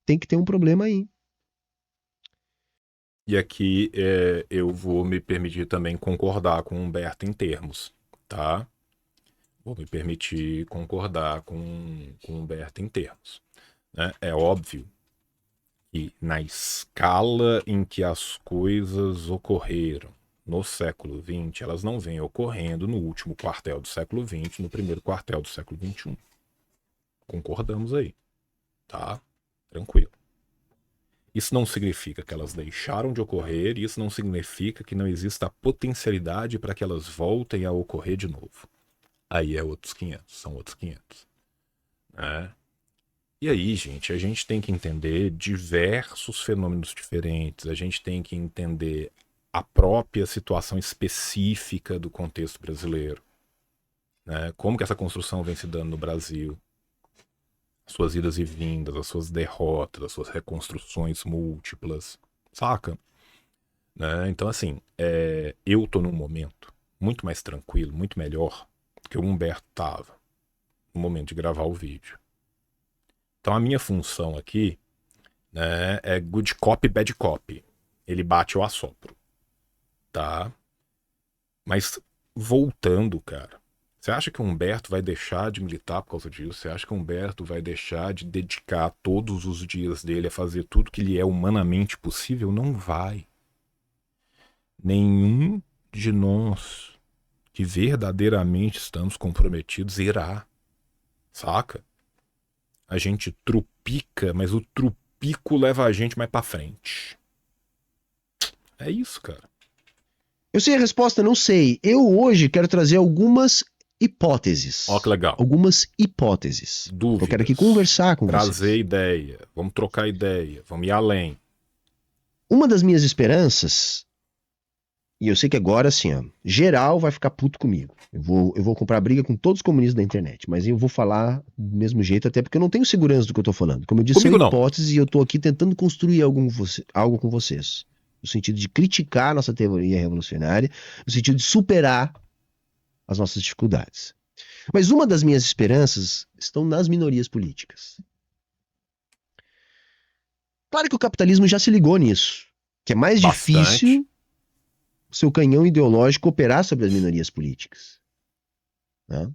Tem que ter um problema aí. E aqui eu vou me permitir também concordar com o Humberto em termos, tá? Vou me permitir concordar com o Humberto em termos. Né? É óbvio que na escala em que as coisas ocorreram no século XX, elas não vêm ocorrendo no último quartel do século XX, no primeiro quartel do século XXI. Concordamos aí, tá? Tranquilo. Isso não significa que elas deixaram de ocorrer, e isso não significa que não exista a potencialidade para que elas voltem a ocorrer de novo. Aí é outros 500, são outros 500. Né? E aí, gente, a gente tem que entender diversos fenômenos diferentes, a gente tem que entender a própria situação específica do contexto brasileiro. Né? Como que essa construção vem se dando no Brasil. Suas idas e vindas, as suas derrotas, as suas reconstruções múltiplas, saca? Né? Então, assim, eu tô num momento muito mais tranquilo, muito melhor do que o Humberto tava no momento de gravar o vídeo. Então, a minha função aqui, né, é good cop, bad cop. Ele bate, eu assopro. Tá? Mas, voltando, cara, você acha que o Humberto vai deixar de militar por causa disso? Você acha que o Humberto vai deixar de dedicar todos os dias dele a fazer tudo que lhe é humanamente possível? Não vai. Nenhum de nós que verdadeiramente estamos comprometidos irá. Saca? A gente trupica, mas o trupico leva a gente mais pra frente. É isso, cara. Eu sei a resposta, não sei. Eu hoje quero trazer algumas hipóteses. Ó, que legal. Algumas hipóteses. Dúvidas. Eu quero aqui conversar com vocês. Trazer ideia. Vamos trocar ideia. Vamos ir além. Uma das minhas esperanças, e eu sei que agora, assim, ó, geral vai ficar puto comigo. Eu vou comprar briga com todos os comunistas da internet, mas eu vou falar do mesmo jeito, até porque eu não tenho segurança do que eu tô falando. Como eu disse, Comigo são não. hipóteses e eu tô aqui tentando construir algo com vocês. No sentido de criticar a nossa teoria revolucionária, no sentido de superar as nossas dificuldades. Mas uma das minhas esperanças estão nas minorias políticas. Claro que o capitalismo já se ligou nisso, que é mais Bastante. difícil o seu canhão ideológico operar sobre as minorias políticas. Né?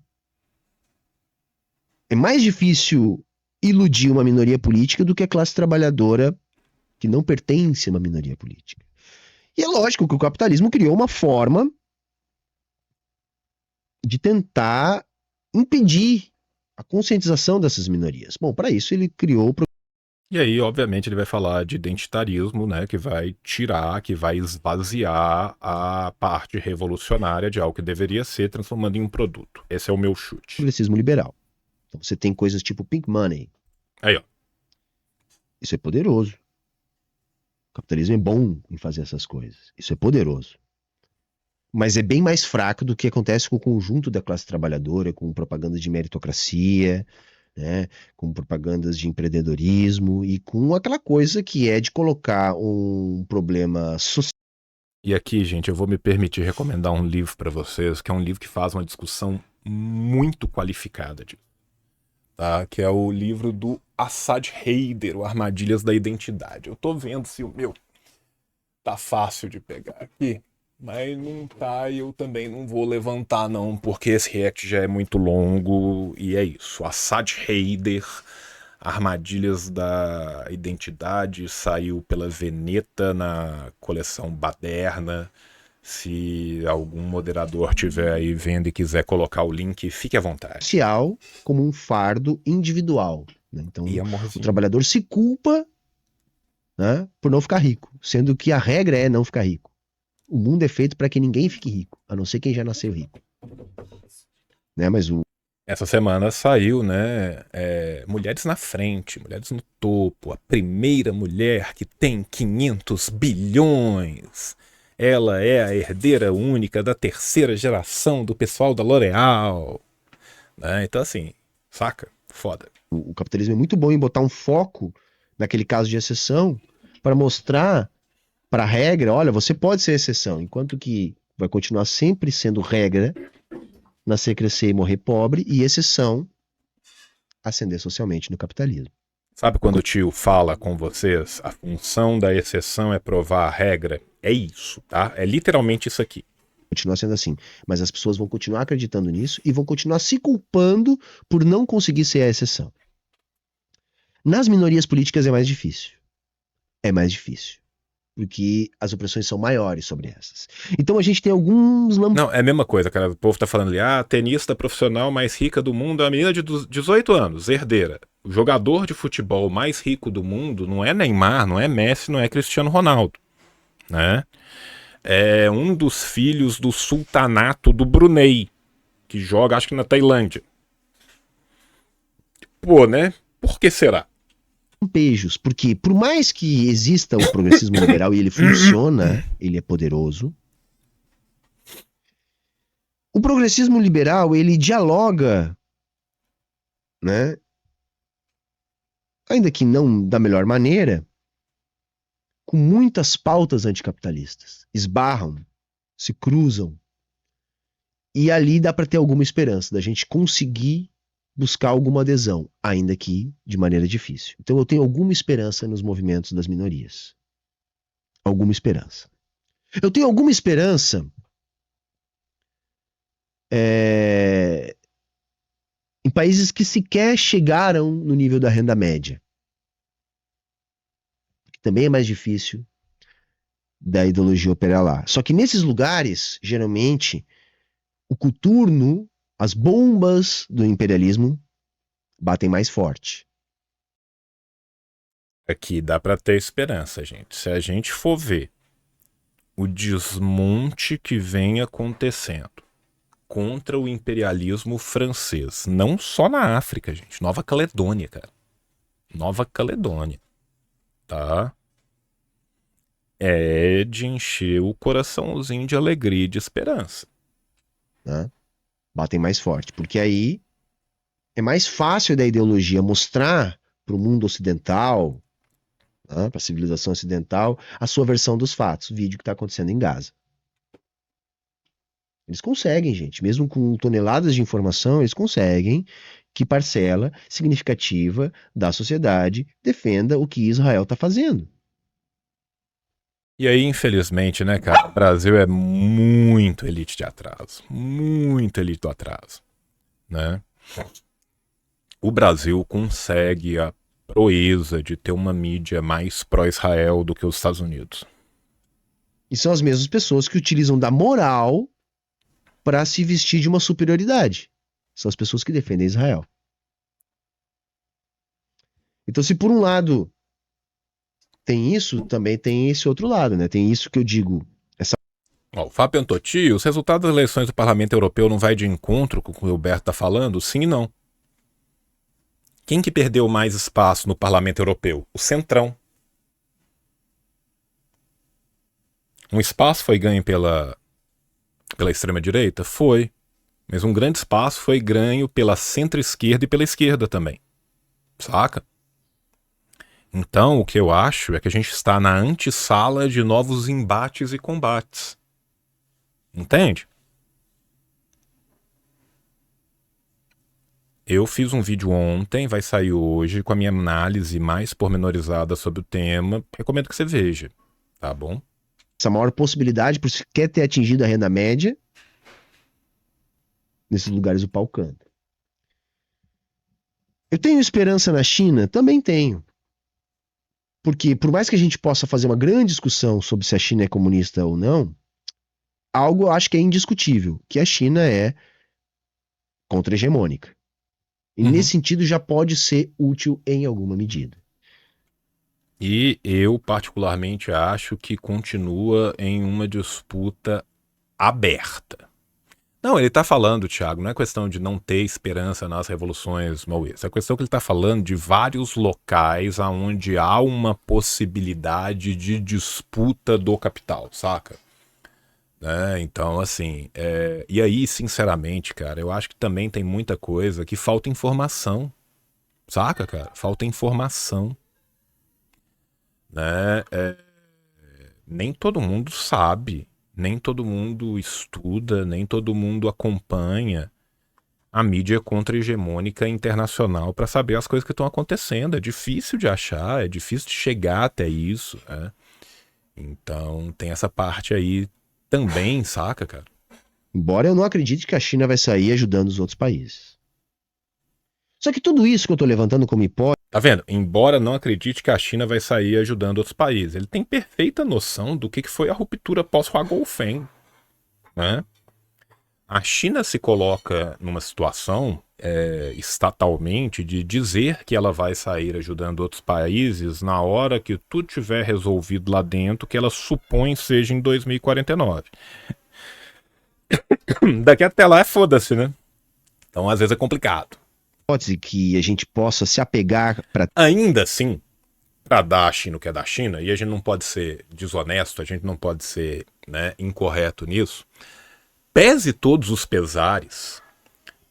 É mais difícil iludir uma minoria política do que a classe trabalhadora que não pertence a uma minoria política. E é lógico que o capitalismo criou uma forma de tentar impedir a conscientização dessas minorias. Bom, para isso ele criou... E aí, obviamente, ele vai falar de identitarismo, né, que vai tirar, que vai esvaziar a parte revolucionária de algo que deveria ser, transformando em um produto. Esse é o meu chute. progressismo liberal. Então você tem coisas tipo pink money. Aí, ó. Isso é poderoso. O capitalismo é bom em fazer essas coisas. Isso é poderoso. Mas é bem mais fraco do que acontece com o conjunto da classe trabalhadora, com propagandas de meritocracia, né, com propagandas de empreendedorismo e com aquela coisa que é de colocar um problema social. E aqui, gente, eu vou me permitir recomendar um livro para vocês, que é um livro que faz uma discussão muito qualificada disso. Tá? Que é o livro do Assad Haider, o Armadilhas da Identidade. Eu tô vendo se o meu tá fácil de pegar aqui. Mas não tá, e eu também não vou levantar não, porque esse react já é muito longo e é isso. Assad Raider, Armadilhas da Identidade, saiu pela Veneta na coleção Baderna. Se algum moderador tiver aí vendo e quiser colocar o link, fique à vontade. Social como um fardo individual, né? Então, E o amorzinho. trabalhador se culpa, né, por não ficar rico, sendo que a regra é não ficar rico. O mundo é feito para que ninguém fique rico, a não ser quem já nasceu rico. Né? Mas Essa semana saiu, né, Mulheres na Frente, Mulheres no Topo, a primeira mulher que tem 500 bilhões. Ela é a herdeira única da terceira geração do pessoal da L'Oréal. Né? Então assim, saca? Foda. o capitalismo é muito bom em botar um foco naquele caso de exceção para mostrar para a regra, olha, você pode ser exceção, enquanto que vai continuar sempre sendo regra nascer, crescer e morrer pobre e exceção ascender socialmente no capitalismo. Sabe quando o tio fala com vocês, a função da exceção é provar a regra? É isso, tá? É literalmente isso aqui. Continua sendo assim, mas as pessoas vão continuar acreditando nisso e vão continuar se culpando por não conseguir ser a exceção. Nas minorias políticas é mais difícil. É mais difícil. Porque as opressões são maiores sobre essas. Então a gente tem alguns Não, é a mesma coisa, cara. O povo tá falando ali, a tenista profissional mais rica do mundo é a menina de 18 anos, herdeira. O jogador de futebol mais rico do mundo não é Neymar, não é Messi, não é Cristiano Ronaldo, né? É um dos filhos do sultanato do Brunei, que joga, acho que na Tailândia. Pô, né? Por que será? lampejos, porque por mais que exista o progressismo liberal e ele funciona, ele é poderoso, o progressismo liberal, ele dialoga, né, ainda que não da melhor maneira, com muitas pautas anticapitalistas. Esbarram, se cruzam, e ali dá para ter alguma esperança da gente conseguir buscar alguma adesão, ainda que de maneira difícil. Então eu tenho alguma esperança nos movimentos das minorias. Alguma esperança. Eu tenho alguma esperança em países que sequer chegaram no nível da renda média. Que também é mais difícil da ideologia operar lá. Só que nesses lugares, geralmente, o coturno, as bombas do imperialismo batem mais forte. Aqui dá pra ter esperança, gente. Se a gente for ver o desmonte que vem acontecendo contra o imperialismo francês, não só na África, gente. Nova Caledônia, cara. Nova Caledônia. Tá? É de encher o coraçãozinho de alegria e de esperança. Né? Batem mais forte, porque aí é mais fácil da ideologia mostrar para o mundo ocidental, né, para a civilização ocidental, a sua versão dos fatos, o vídeo que está acontecendo em Gaza. Eles conseguem, gente, mesmo com toneladas de informação, eles conseguem que parcela significativa da sociedade defenda o que Israel está fazendo. E aí, infelizmente, né, cara, o Brasil é muito elite de atraso. Muito elite do atraso, né? O Brasil consegue a proeza de ter uma mídia mais pró-Israel do que os Estados Unidos. E são as mesmas pessoas que utilizam da moral para se vestir de uma superioridade. São as pessoas que defendem Israel. Então, se por um lado tem isso, também tem esse outro lado, né? Tem isso que eu digo. Ó, o Fábio Antotti, os resultados das eleições do Parlamento Europeu não vai de encontro com o que o Roberto está falando? Sim e não. Quem que perdeu mais espaço no Parlamento Europeu? O Centrão. Um espaço foi ganho pela extrema-direita? Foi. Mas um grande espaço foi ganho pela centro-esquerda e pela esquerda também. Saca? Então, o que eu acho é que a gente está na antessala de novos embates e combates. Entende? Eu fiz um vídeo ontem, vai sair hoje, com a minha análise mais pormenorizada sobre o tema. Recomendo que você veja, tá bom? essa maior possibilidade, por se quer ter atingido a renda média, nesses lugares o pau canta. Eu tenho esperança na China? Também tenho. Porque por mais que a gente possa fazer uma grande discussão sobre se a China é comunista ou não, algo eu acho que é indiscutível, que a China é contra-hegemônica. E nesse sentido já pode ser útil em alguma medida. E eu particularmente acho que continua em uma disputa aberta. Não, ele tá falando, Thiago, não é questão de não ter esperança nas revoluções maoístas. É questão que ele tá falando de vários locais onde há uma possibilidade de disputa do capital, saca? Né? Então, assim, e aí, sinceramente, cara, eu acho que também tem muita coisa que falta informação, saca, cara? Falta informação, né? Nem todo mundo sabe, nem todo mundo estuda, nem todo mundo acompanha a mídia contra-hegemônica internacional para saber as coisas que estão acontecendo. É difícil de achar, é difícil de chegar até isso, né? Então tem essa parte aí também, saca, cara? Embora eu não acredite que a China vai sair ajudando os outros países. Só que tudo isso que eu tô levantando como hipótese, Tá vendo? Embora não acredite que a China vai sair ajudando outros países, ele tem perfeita noção do que foi a ruptura pós-Huagou-Feng, né? A China se coloca numa situação estatalmente de dizer que ela vai sair ajudando outros países na hora que tudo tiver resolvido lá dentro, que ela supõe seja em 2049. Daqui até lá é foda-se, né? Então às vezes é complicado. que a gente possa se apegar para Ainda assim, para dar à China o que é da China, e a gente não pode ser desonesto, a gente não pode ser, né, incorreto nisso, pese todos os pesares,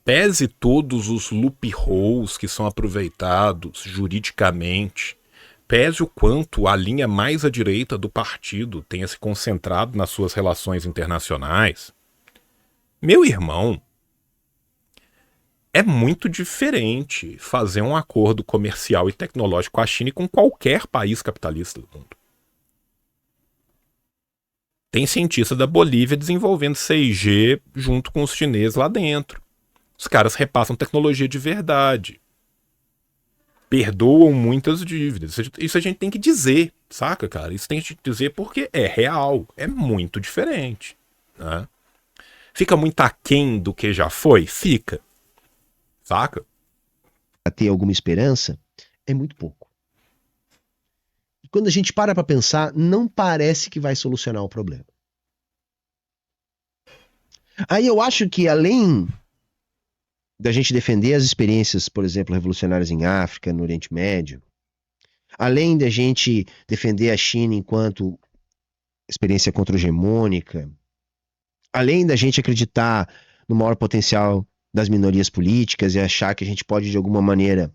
pese todos os loopholes que são aproveitados juridicamente, pese o quanto a linha mais à direita do partido tenha se concentrado nas suas relações internacionais, meu irmão, é muito diferente fazer um acordo comercial e tecnológico com a China e com qualquer país capitalista do mundo. Tem cientista da Bolívia desenvolvendo 6G junto com os chineses lá dentro. Os caras repassam tecnologia de verdade. Perdoam muitas dívidas. Isso a gente tem que dizer, saca, cara? Isso tem que dizer porque é real. É muito diferente, né? Fica muito aquém do que já foi? Fica. Saca? ter alguma esperança, é muito pouco. E quando a gente para pensar, não parece que vai solucionar o problema. Aí eu acho que além da gente defender as experiências, por exemplo, revolucionárias em África, no Oriente Médio, além da gente defender a China enquanto experiência contra-hegemônica, além da gente acreditar no maior potencial das minorias políticas e achar que a gente pode, de alguma maneira,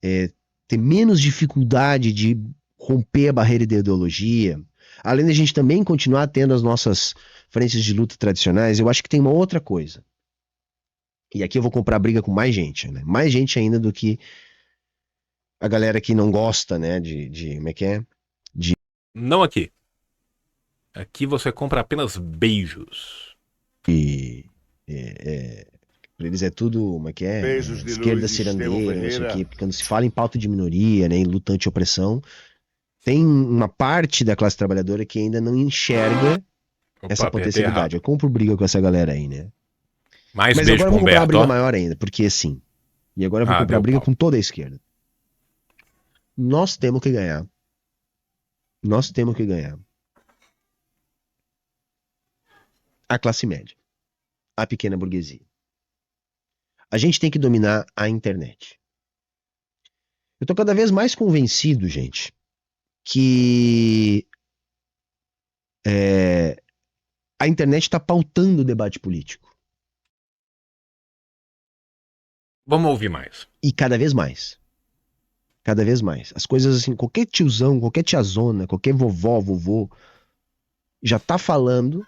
ter menos dificuldade de romper a barreira da ideologia, além da gente também continuar tendo as nossas frentes de luta tradicionais, eu acho que tem uma outra coisa. E aqui eu vou comprar briga com mais gente, né? Mais gente ainda do que a galera que não gosta, né, como é que é? Não aqui. Aqui você compra apenas beijos. Pra eles é tudo, como é que é? Beijos de Esquerda luz, cirandeira, Estevão não sei o Ferreira. quê. Porque quando se fala em pauta de minoria, né, em luta anti-opressão, tem uma parte da classe trabalhadora que ainda não enxerga essa apertei potencialidade. errado. Eu compro briga com essa galera aí, né? Mais Mas beijo agora eu com vou comprar uma Humberto, briga ó. maior ainda, porque assim. E agora eu vou comprar deu briga pau. com toda a esquerda. Nós temos que ganhar. Nós temos que ganhar. A classe média. A pequena burguesia. A gente tem que dominar a internet. Eu tô cada vez mais convencido, gente, que a internet está pautando o debate político. Vamos ouvir mais. E cada vez mais. Cada vez mais. As coisas assim, qualquer tiozão, qualquer tiazona, qualquer vovó, vovô, já tá falando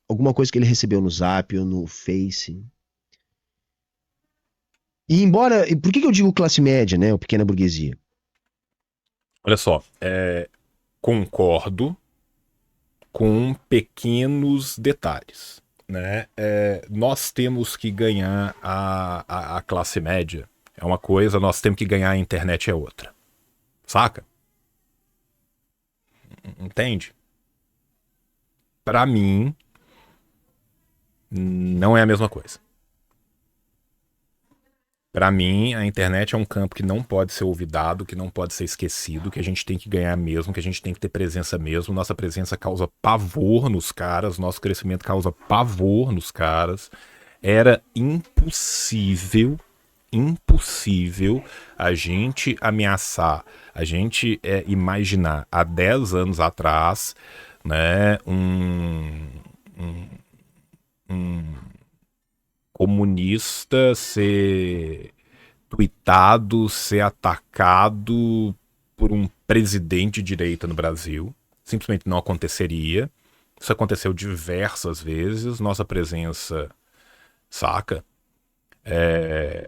alguma coisa que ele recebeu no Zap ou no Face. E embora... Por que eu digo classe média, né? Ou pequena burguesia? Olha só, concordo com pequenos detalhes, né? Nós temos que ganhar a classe média é uma coisa, nós temos que ganhar a internet é outra. Saca? Entende? Pra mim, não é a mesma coisa. Pra mim, a internet é um campo que não pode ser olvidado, que não pode ser esquecido, que a gente tem que ganhar mesmo, que a gente tem que ter presença mesmo. Nossa presença causa pavor nos caras, nosso crescimento causa pavor nos caras. Era impossível a gente ameaçar, a gente imaginar há 10 anos atrás, né, um comunista ser tuitado, ser atacado por um presidente de direita no Brasil. Simplesmente não aconteceria. Isso aconteceu diversas vezes. Nossa presença, saca?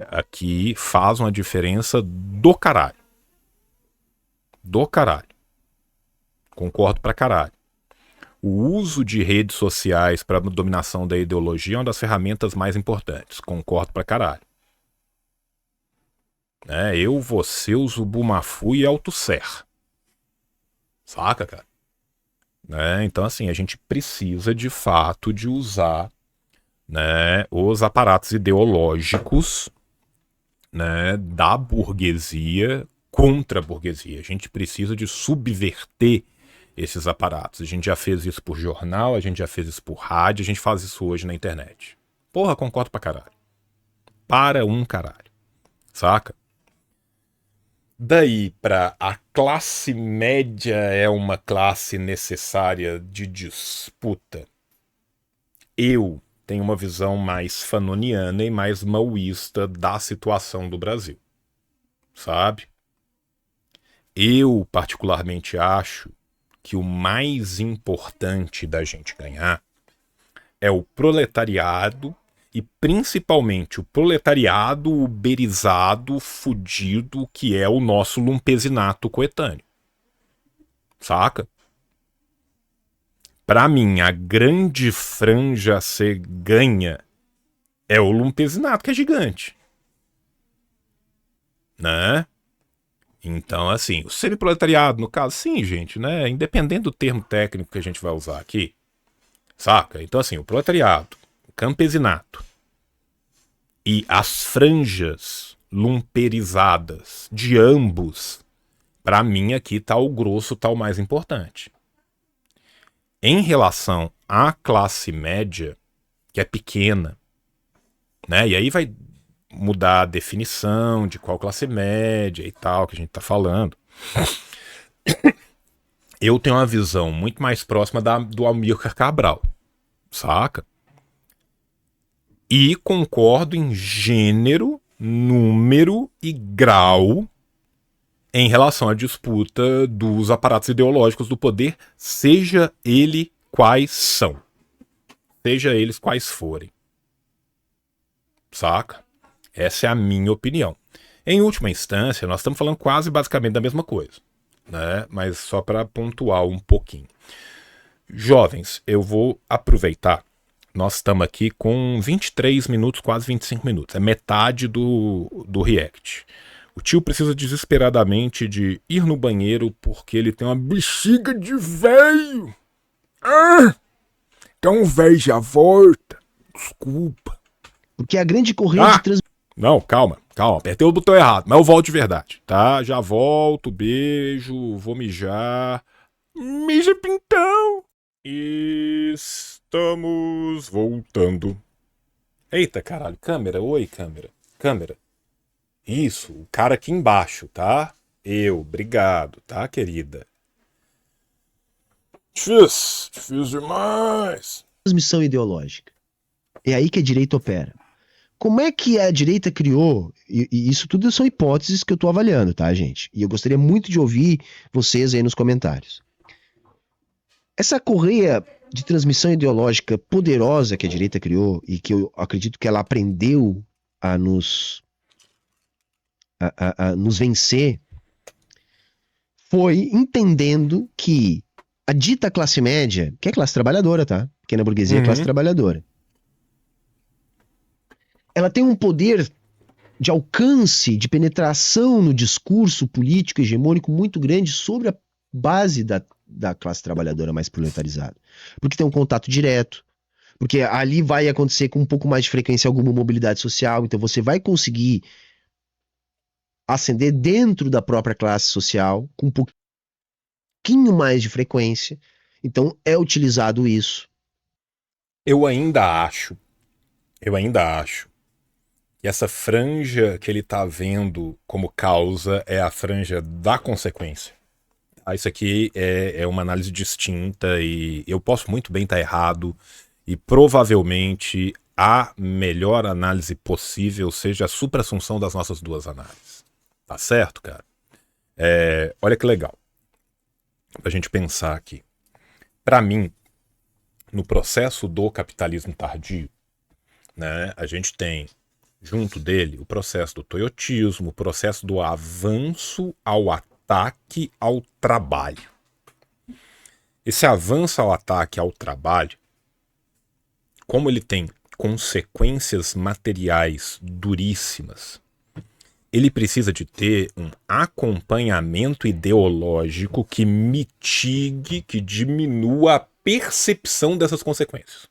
Aqui faz uma diferença do caralho. Do caralho. Concordo pra caralho. O uso de redes sociais para dominação da ideologia é uma das ferramentas mais importantes. Concordo pra caralho. Eu, você, o Zubumafu e Althusser. Saca, cara? Então, assim, a gente precisa de fato de usar, né, os aparatos ideológicos, né, da burguesia contra a burguesia. A gente precisa de subverter esses aparatos. A gente já fez isso por jornal, a gente já fez isso por rádio, a gente faz isso hoje na internet. Porra, concordo pra caralho. Para um caralho. Saca? Daí pra a classe média é uma classe necessária de disputa. Eu tenho uma visão mais fanoniana e mais maoísta da situação do Brasil. Sabe? Eu particularmente acho que o mais importante da gente ganhar é o proletariado e principalmente o proletariado uberizado, fudido, que é o nosso lumpesinato coetâneo. Saca? Pra mim, a grande franja a ser ganha é o lumpesinato, que é gigante. Né? Então, assim, o semiproletariado, no caso, sim, gente, né? Independente do termo técnico que a gente vai usar aqui, saca? Então, assim, o proletariado, o campesinato e as franjas lumperizadas de ambos, pra mim aqui tá o grosso, tá o mais importante. Em relação à classe média, que é pequena, né? E aí vai mudar a definição de qual classe média e tal, que a gente tá falando. Eu tenho uma visão muito mais próxima do Amílcar Cabral, saca? E concordo em gênero, número e grau em relação à disputa dos aparatos ideológicos do poder, seja ele quais são. Seja eles quais forem. Saca? Essa é a minha opinião. Em última instância, nós estamos falando quase basicamente da mesma coisa, né? Mas só para pontuar um pouquinho. Jovens, eu vou aproveitar. Nós estamos aqui com 23 minutos, quase 25 minutos. É metade do react. O tio precisa desesperadamente de ir no banheiro porque ele tem uma bexiga de velho. Então o velho já volta. Desculpa. Porque a grande corrida de transmissão. Não, calma. Apertei o botão errado, mas eu volto de verdade, tá? Já volto, beijo, vou mijar. Mija, pintão. Estamos voltando. Eita, caralho. Câmera, oi, câmera. Câmera. Isso, o cara aqui embaixo, tá? Obrigado, tá, querida? Difícil demais. Transmissão ideológica. É aí que a direita opera. Como é que a direita criou, e isso tudo são hipóteses que eu tô avaliando, tá, gente? E eu gostaria muito de ouvir vocês aí nos comentários. Essa correia de transmissão ideológica poderosa que a direita criou, e que eu acredito que ela aprendeu a nos vencer, foi entendendo que A dita classe média, que é classe trabalhadora, tá? Pequena burguesia é classe trabalhadora. Ela tem um poder de alcance, de penetração no discurso político hegemônico muito grande sobre a base da classe trabalhadora mais proletarizada. Porque tem um contato direto, porque ali vai acontecer com um pouco mais de frequência alguma mobilidade social, então você vai conseguir ascender dentro da própria classe social com um pouquinho mais de frequência. Então é utilizado isso. Eu ainda acho que essa franja que ele tá vendo como causa é a franja da consequência. Isso aqui é uma análise distinta e eu posso muito bem estar errado e provavelmente a melhor análise possível seja a suprassunção das nossas duas análises. Tá certo, cara? Olha que legal. Pra gente pensar aqui. Para mim, no processo do capitalismo tardio, né, a gente tem junto dele o processo do toyotismo, o processo do avanço ao ataque ao trabalho. Esse avanço ao ataque ao trabalho, como ele tem consequências materiais duríssimas, ele precisa de ter um acompanhamento ideológico que mitigue, que diminua a percepção dessas consequências.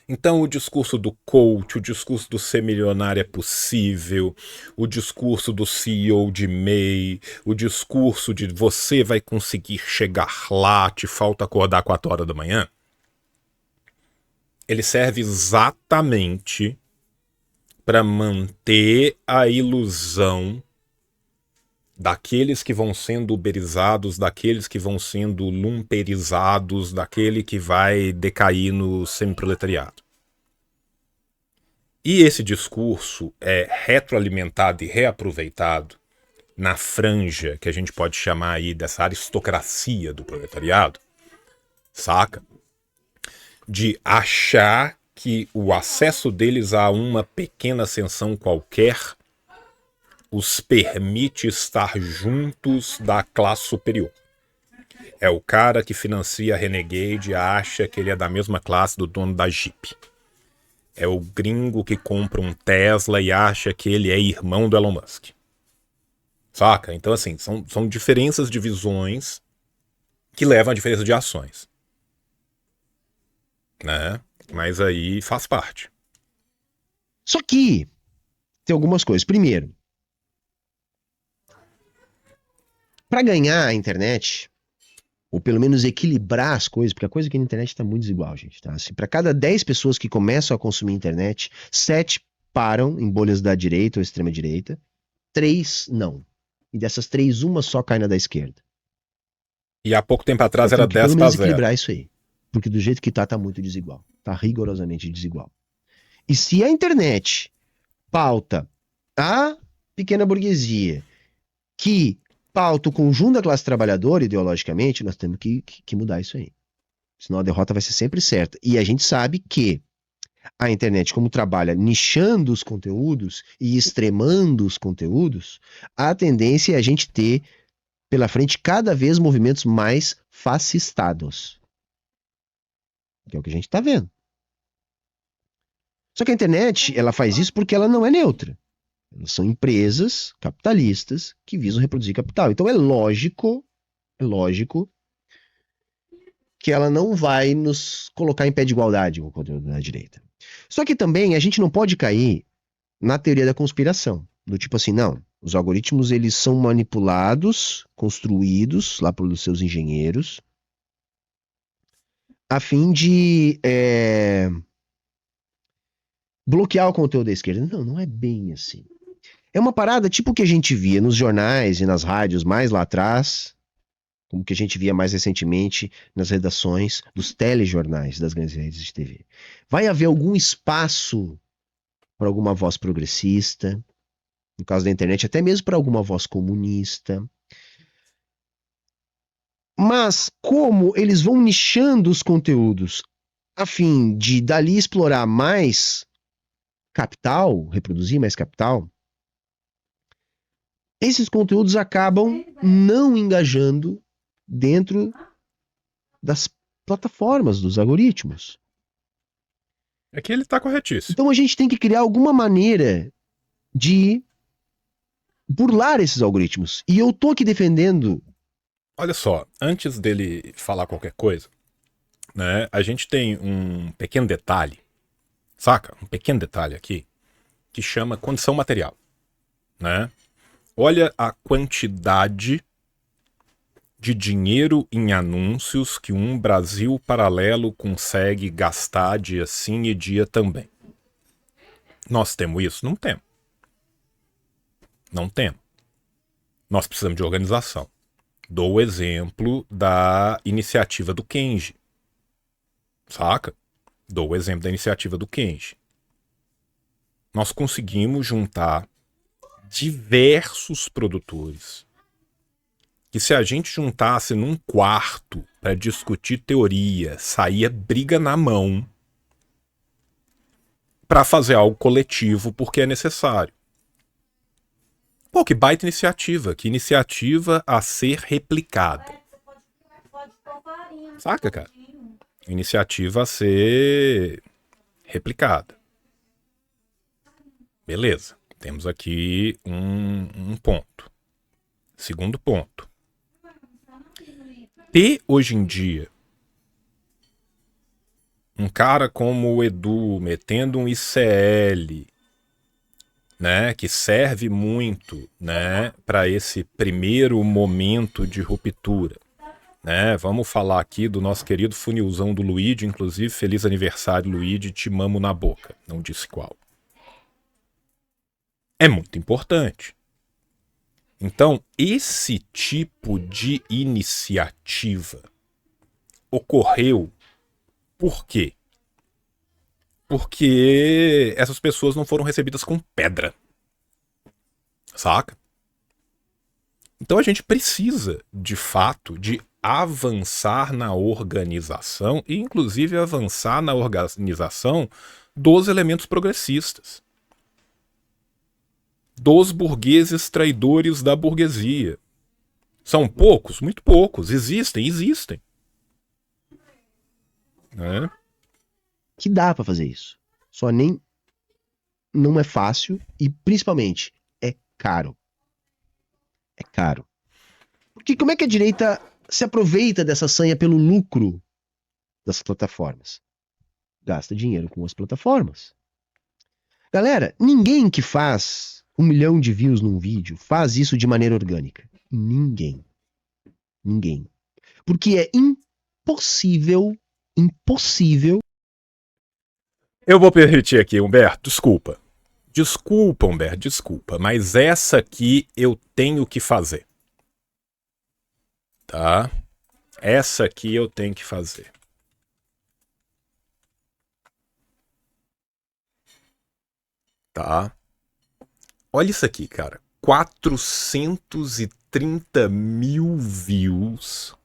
Então o discurso do coach, o discurso do ser milionário é possível, o discurso do CEO de MEI, o discurso de você vai conseguir chegar lá, te falta acordar 4 horas da manhã, ele serve exatamente para manter a ilusão daqueles que vão sendo uberizados, daqueles que vão sendo lumperizados, daquele que vai decair no semiproletariado. E esse discurso é retroalimentado e reaproveitado na franja que a gente pode chamar aí dessa aristocracia do proletariado, saca? De achar que o acesso deles a uma pequena ascensão qualquer os permite estar juntos da classe superior. É o cara que financia a Renegade e acha que ele é da mesma classe do dono da Jeep. É o gringo que compra um Tesla e acha que ele é irmão do Elon Musk. Saca? Então, assim, são diferenças de visões que levam a diferença de ações. Né? Mas aí faz parte. Só que tem algumas coisas. Primeiro, para ganhar a internet, ou pelo menos equilibrar as coisas, porque a coisa aqui na internet está muito desigual, gente. Tá? Assim, para cada 10 pessoas que começam a consumir internet, 7 param em bolhas da direita ou extrema direita, 3 não. E dessas 3, uma só cai na da esquerda. E há pouco tempo atrás era 10 pelo menos para 0. Equilibrar isso aí. Porque do jeito que tá muito desigual. Tá rigorosamente desigual. E se a internet pauta a pequena burguesia, que pauta o conjunto da classe trabalhadora ideologicamente, nós temos que mudar isso aí. Senão a derrota vai ser sempre certa. E a gente sabe que a internet, como trabalha nichando os conteúdos e extremando os conteúdos, a tendência é a gente ter pela frente cada vez movimentos mais fascistados. Que é o que a gente está vendo. Só que a internet, ela faz isso porque ela não é neutra. Elas são empresas capitalistas que visam reproduzir capital. Então é lógico que ela não vai nos colocar em pé de igualdade com o conteúdo da direita. Só que também a gente não pode cair na teoria da conspiração. Do tipo assim, não, os algoritmos eles são manipulados, construídos lá pelos seus engenheiros, a fim de bloquear o conteúdo da esquerda. Não, não é bem assim. É uma parada tipo o que a gente via nos jornais e nas rádios mais lá atrás, como que a gente via mais recentemente nas redações dos telejornais das grandes redes de TV. Vai haver algum espaço para alguma voz progressista, no caso da internet, até mesmo para alguma voz comunista. Mas como eles vão nichando os conteúdos a fim de dali explorar mais capital, reproduzir mais capital, esses conteúdos acabam não engajando dentro das plataformas, dos algoritmos. É que ele tá corretíssimo. Então a gente tem que criar alguma maneira de burlar esses algoritmos. E eu tô aqui defendendo. Olha só, antes dele falar qualquer coisa, né, a gente tem um pequeno detalhe, saca? Um pequeno detalhe aqui, que chama condição material, né? Olha a quantidade de dinheiro em anúncios que um Brasil paralelo consegue gastar dia sim e dia também. Nós temos isso? Não temos. Não temos. Nós precisamos de organização. Dou o exemplo da iniciativa do Kenji. Saca? Dou o exemplo da iniciativa do Kenji. Nós conseguimos juntar diversos produtores que, se a gente juntasse num quarto para discutir teoria, saía briga na mão para fazer algo coletivo porque é necessário. Pô, que baita iniciativa. Que iniciativa a ser replicada. Saca, cara? Iniciativa a ser replicada. Beleza. Temos aqui um ponto. Segundo ponto. Ter hoje em dia um cara como o Edu metendo um ICL, né, que serve muito, né, para esse primeiro momento de ruptura, né? Vamos falar aqui do nosso querido funilzão do Luigi, inclusive feliz aniversário, Luigi, te mamo na boca, não disse qual. É muito importante. Então, esse tipo de iniciativa ocorreu por quê? Porque essas pessoas não foram recebidas com pedra. Saca? Então a gente precisa, de fato, de avançar na organização e, inclusive, avançar na organização dos elementos progressistas. Dos burgueses traidores da burguesia. São poucos? Muito poucos. Existem. Né? Que dá pra fazer isso. Só nem não é fácil e principalmente é caro. É caro. Porque como é que a direita se aproveita dessa sanha pelo lucro das plataformas? Gasta dinheiro com as plataformas. Galera, ninguém que faz 1 milhão de views num vídeo faz isso de maneira orgânica. Ninguém. Porque é impossível. Eu vou permitir aqui, Humberto, desculpa. Desculpa, Humberto, desculpa. Mas essa aqui eu tenho que fazer. Tá? Essa aqui eu tenho que fazer. Tá? Olha isso aqui, cara. 430 mil views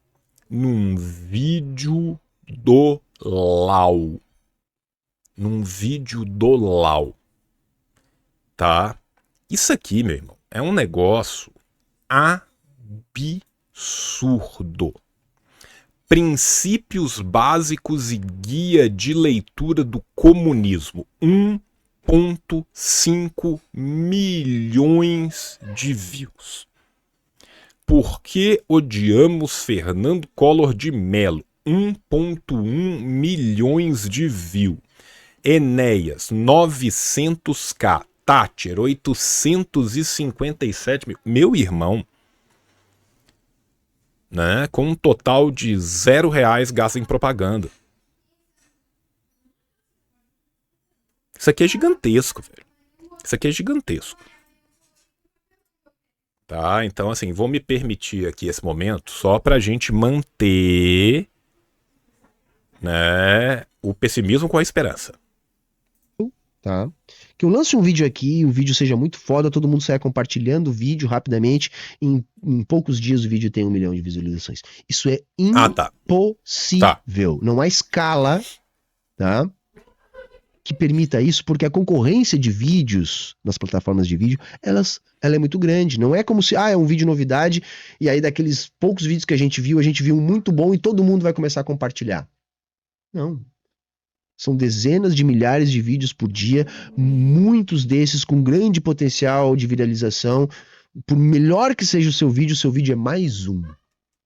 num vídeo do Lau. Tá? Isso aqui, meu irmão, é um negócio absurdo. Princípios básicos e guia de leitura do comunismo. 1,5 milhões de views. Por que odiamos Fernando Collor de Mello? 1,1 milhões de views. Enéas, 900k. Thatcher, 857 mil. Meu irmão, né, com um total de R$0 gasto em propaganda. Isso aqui é gigantesco, velho. Isso aqui é gigantesco. Tá? Então, assim, vou me permitir aqui esse momento só pra gente manter, né, o pessimismo com a esperança. Tá? Que eu lance um vídeo aqui, o vídeo seja muito foda, todo mundo saia compartilhando o vídeo rapidamente, em poucos dias o vídeo tem 1 milhão de visualizações. Isso é impossível. Tá. Não há escala, tá? que permita isso, porque a concorrência de vídeos nas plataformas de vídeo, ela é muito grande. Não é como se, é um vídeo novidade, e aí daqueles poucos vídeos que a gente viu um muito bom e todo mundo vai começar a compartilhar. Não. São dezenas de milhares de vídeos por dia, muitos desses com grande potencial de viralização. Por melhor que seja o seu vídeo é mais um.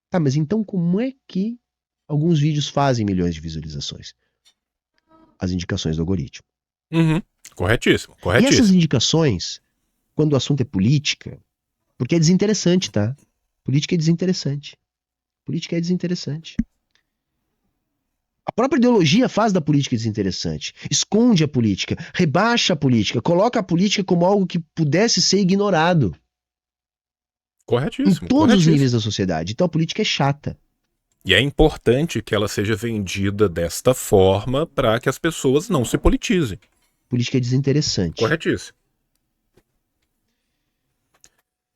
Tá, mas então como é que alguns vídeos fazem milhões de visualizações? As indicações do algoritmo. Corretíssimo, E corretíssimo. essas indicações, quando o assunto é política, porque é desinteressante, tá? Política é desinteressante. Política é desinteressante. A própria ideologia faz da política desinteressante. Esconde a política, rebaixa a política, coloca a política como algo que pudesse ser ignorado Corretíssimo. em todos os níveis da sociedade. Então a política é chata. E é importante que ela seja vendida desta forma para que as pessoas não se politizem. Política é desinteressante. Corretíssimo.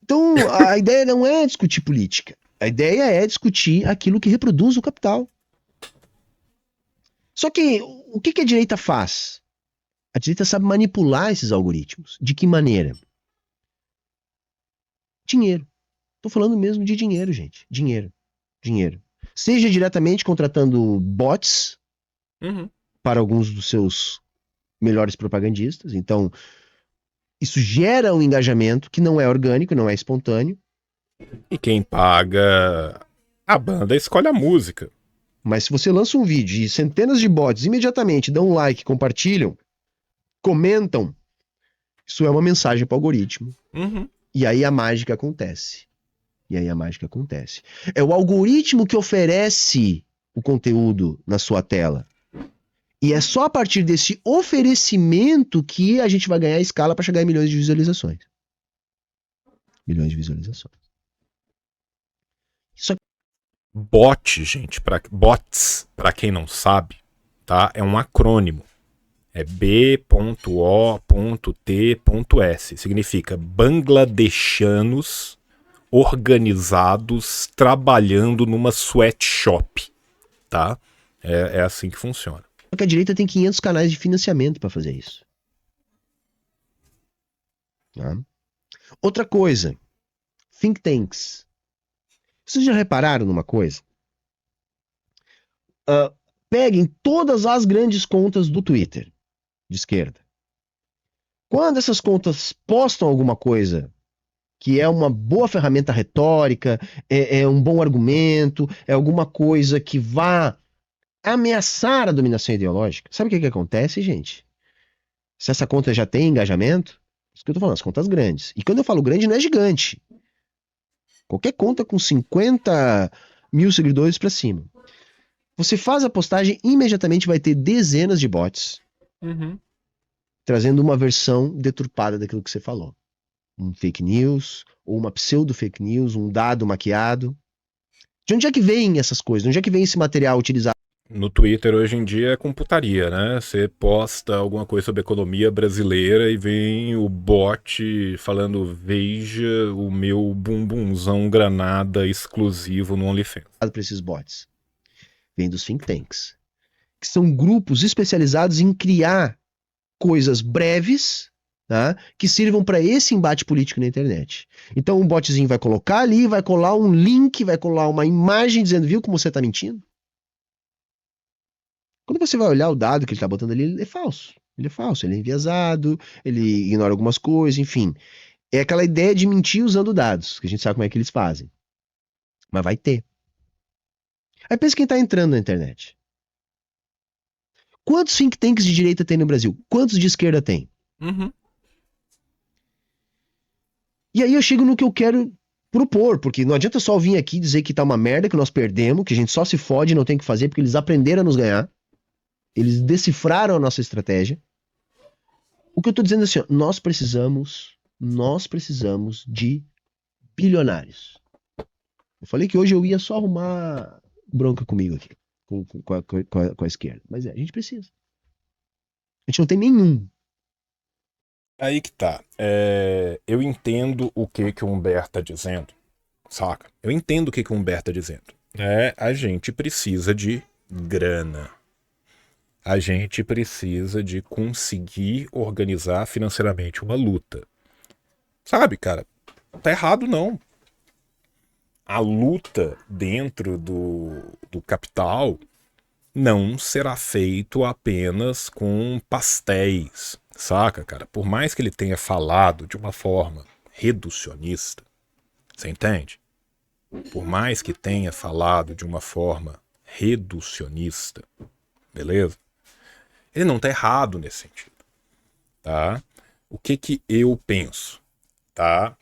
Então a ideia não é discutir política. A ideia é discutir aquilo que reproduz o capital. Só que o que a direita faz? A direita sabe manipular esses algoritmos. De que maneira? Dinheiro. Tô falando mesmo de dinheiro, gente. Dinheiro. Seja diretamente contratando bots para alguns dos seus melhores propagandistas. Então, isso gera um engajamento que não é orgânico, não é espontâneo. E quem paga a banda escolhe a música. Mas se você lança um vídeo e centenas de bots imediatamente dão um like, compartilham, comentam, isso é uma mensagem para o algoritmo. E aí a mágica acontece. É o algoritmo que oferece o conteúdo na sua tela. E é só a partir desse oferecimento que a gente vai ganhar escala para chegar em milhões de visualizações. Bot, gente, bots, para quem não sabe, tá? É um acrônimo. É B.O.T.S. Significa bangladechanos organizados trabalhando numa sweatshop, tá? É assim que funciona. Só que a direita tem 500 canais de financiamento para fazer isso. Tá? Outra coisa, think tanks. Vocês já repararam numa coisa? Peguem todas as grandes contas do Twitter, de esquerda. Quando essas contas postam alguma coisa que é uma boa ferramenta retórica, é um bom argumento, é alguma coisa que vá ameaçar a dominação ideológica, sabe o que acontece, gente? Se essa conta já tem engajamento, isso que eu tô falando, as contas grandes. E quando eu falo grande, não é gigante. Qualquer conta com 50 mil seguidores para cima. Você faz a postagem, imediatamente vai ter dezenas de bots trazendo uma versão deturpada daquilo que você falou. Um fake news, ou uma pseudo-fake news, um dado maquiado. De onde é que vem essas coisas? De onde é que vem esse material utilizado? No Twitter hoje em dia é computaria, né? Você posta alguma coisa sobre economia brasileira e vem o bot falando: veja o meu bumbumzão granada exclusivo no OnlyFans. Para esses bots? Vem dos think tanks, que são grupos especializados em criar coisas breves, tá, que sirvam para esse embate político na internet. Então um botzinho vai colocar ali, vai colar um link, vai colar uma imagem dizendo: viu como você está mentindo? Quando você vai olhar o dado que ele está botando ali, ele é falso. Ele é enviesado, ele ignora algumas coisas, enfim. É aquela ideia de mentir usando dados, que a gente sabe como é que eles fazem. Mas vai ter. Aí pensa quem está entrando na internet. Quantos think tanks de direita tem no Brasil? Quantos de esquerda tem? E aí eu chego no que eu quero propor, porque não adianta só vir aqui dizer que tá uma merda, que nós perdemos, que a gente só se fode e não tem o que fazer, porque eles aprenderam a nos ganhar. Eles decifraram a nossa estratégia. O que eu tô dizendo é assim, ó, nós precisamos de bilionários. Eu falei que hoje eu ia só arrumar bronca comigo aqui, com a esquerda. Mas a gente precisa. A gente não tem nenhum. Aí que tá. Eu entendo o que o Humberto tá dizendo, saca? Eu entendo o que o Humberto tá dizendo. A gente precisa de grana. a gente precisa de conseguir organizar financeiramente uma luta. Sabe, cara, tá errado não. A luta dentro do capital não será feito apenas com pastéis, saca, cara? Por mais que ele tenha falado de uma forma reducionista, você entende? Por mais que tenha falado de uma forma reducionista, beleza? Ele não tá errado nesse sentido, tá? O que eu penso, tá?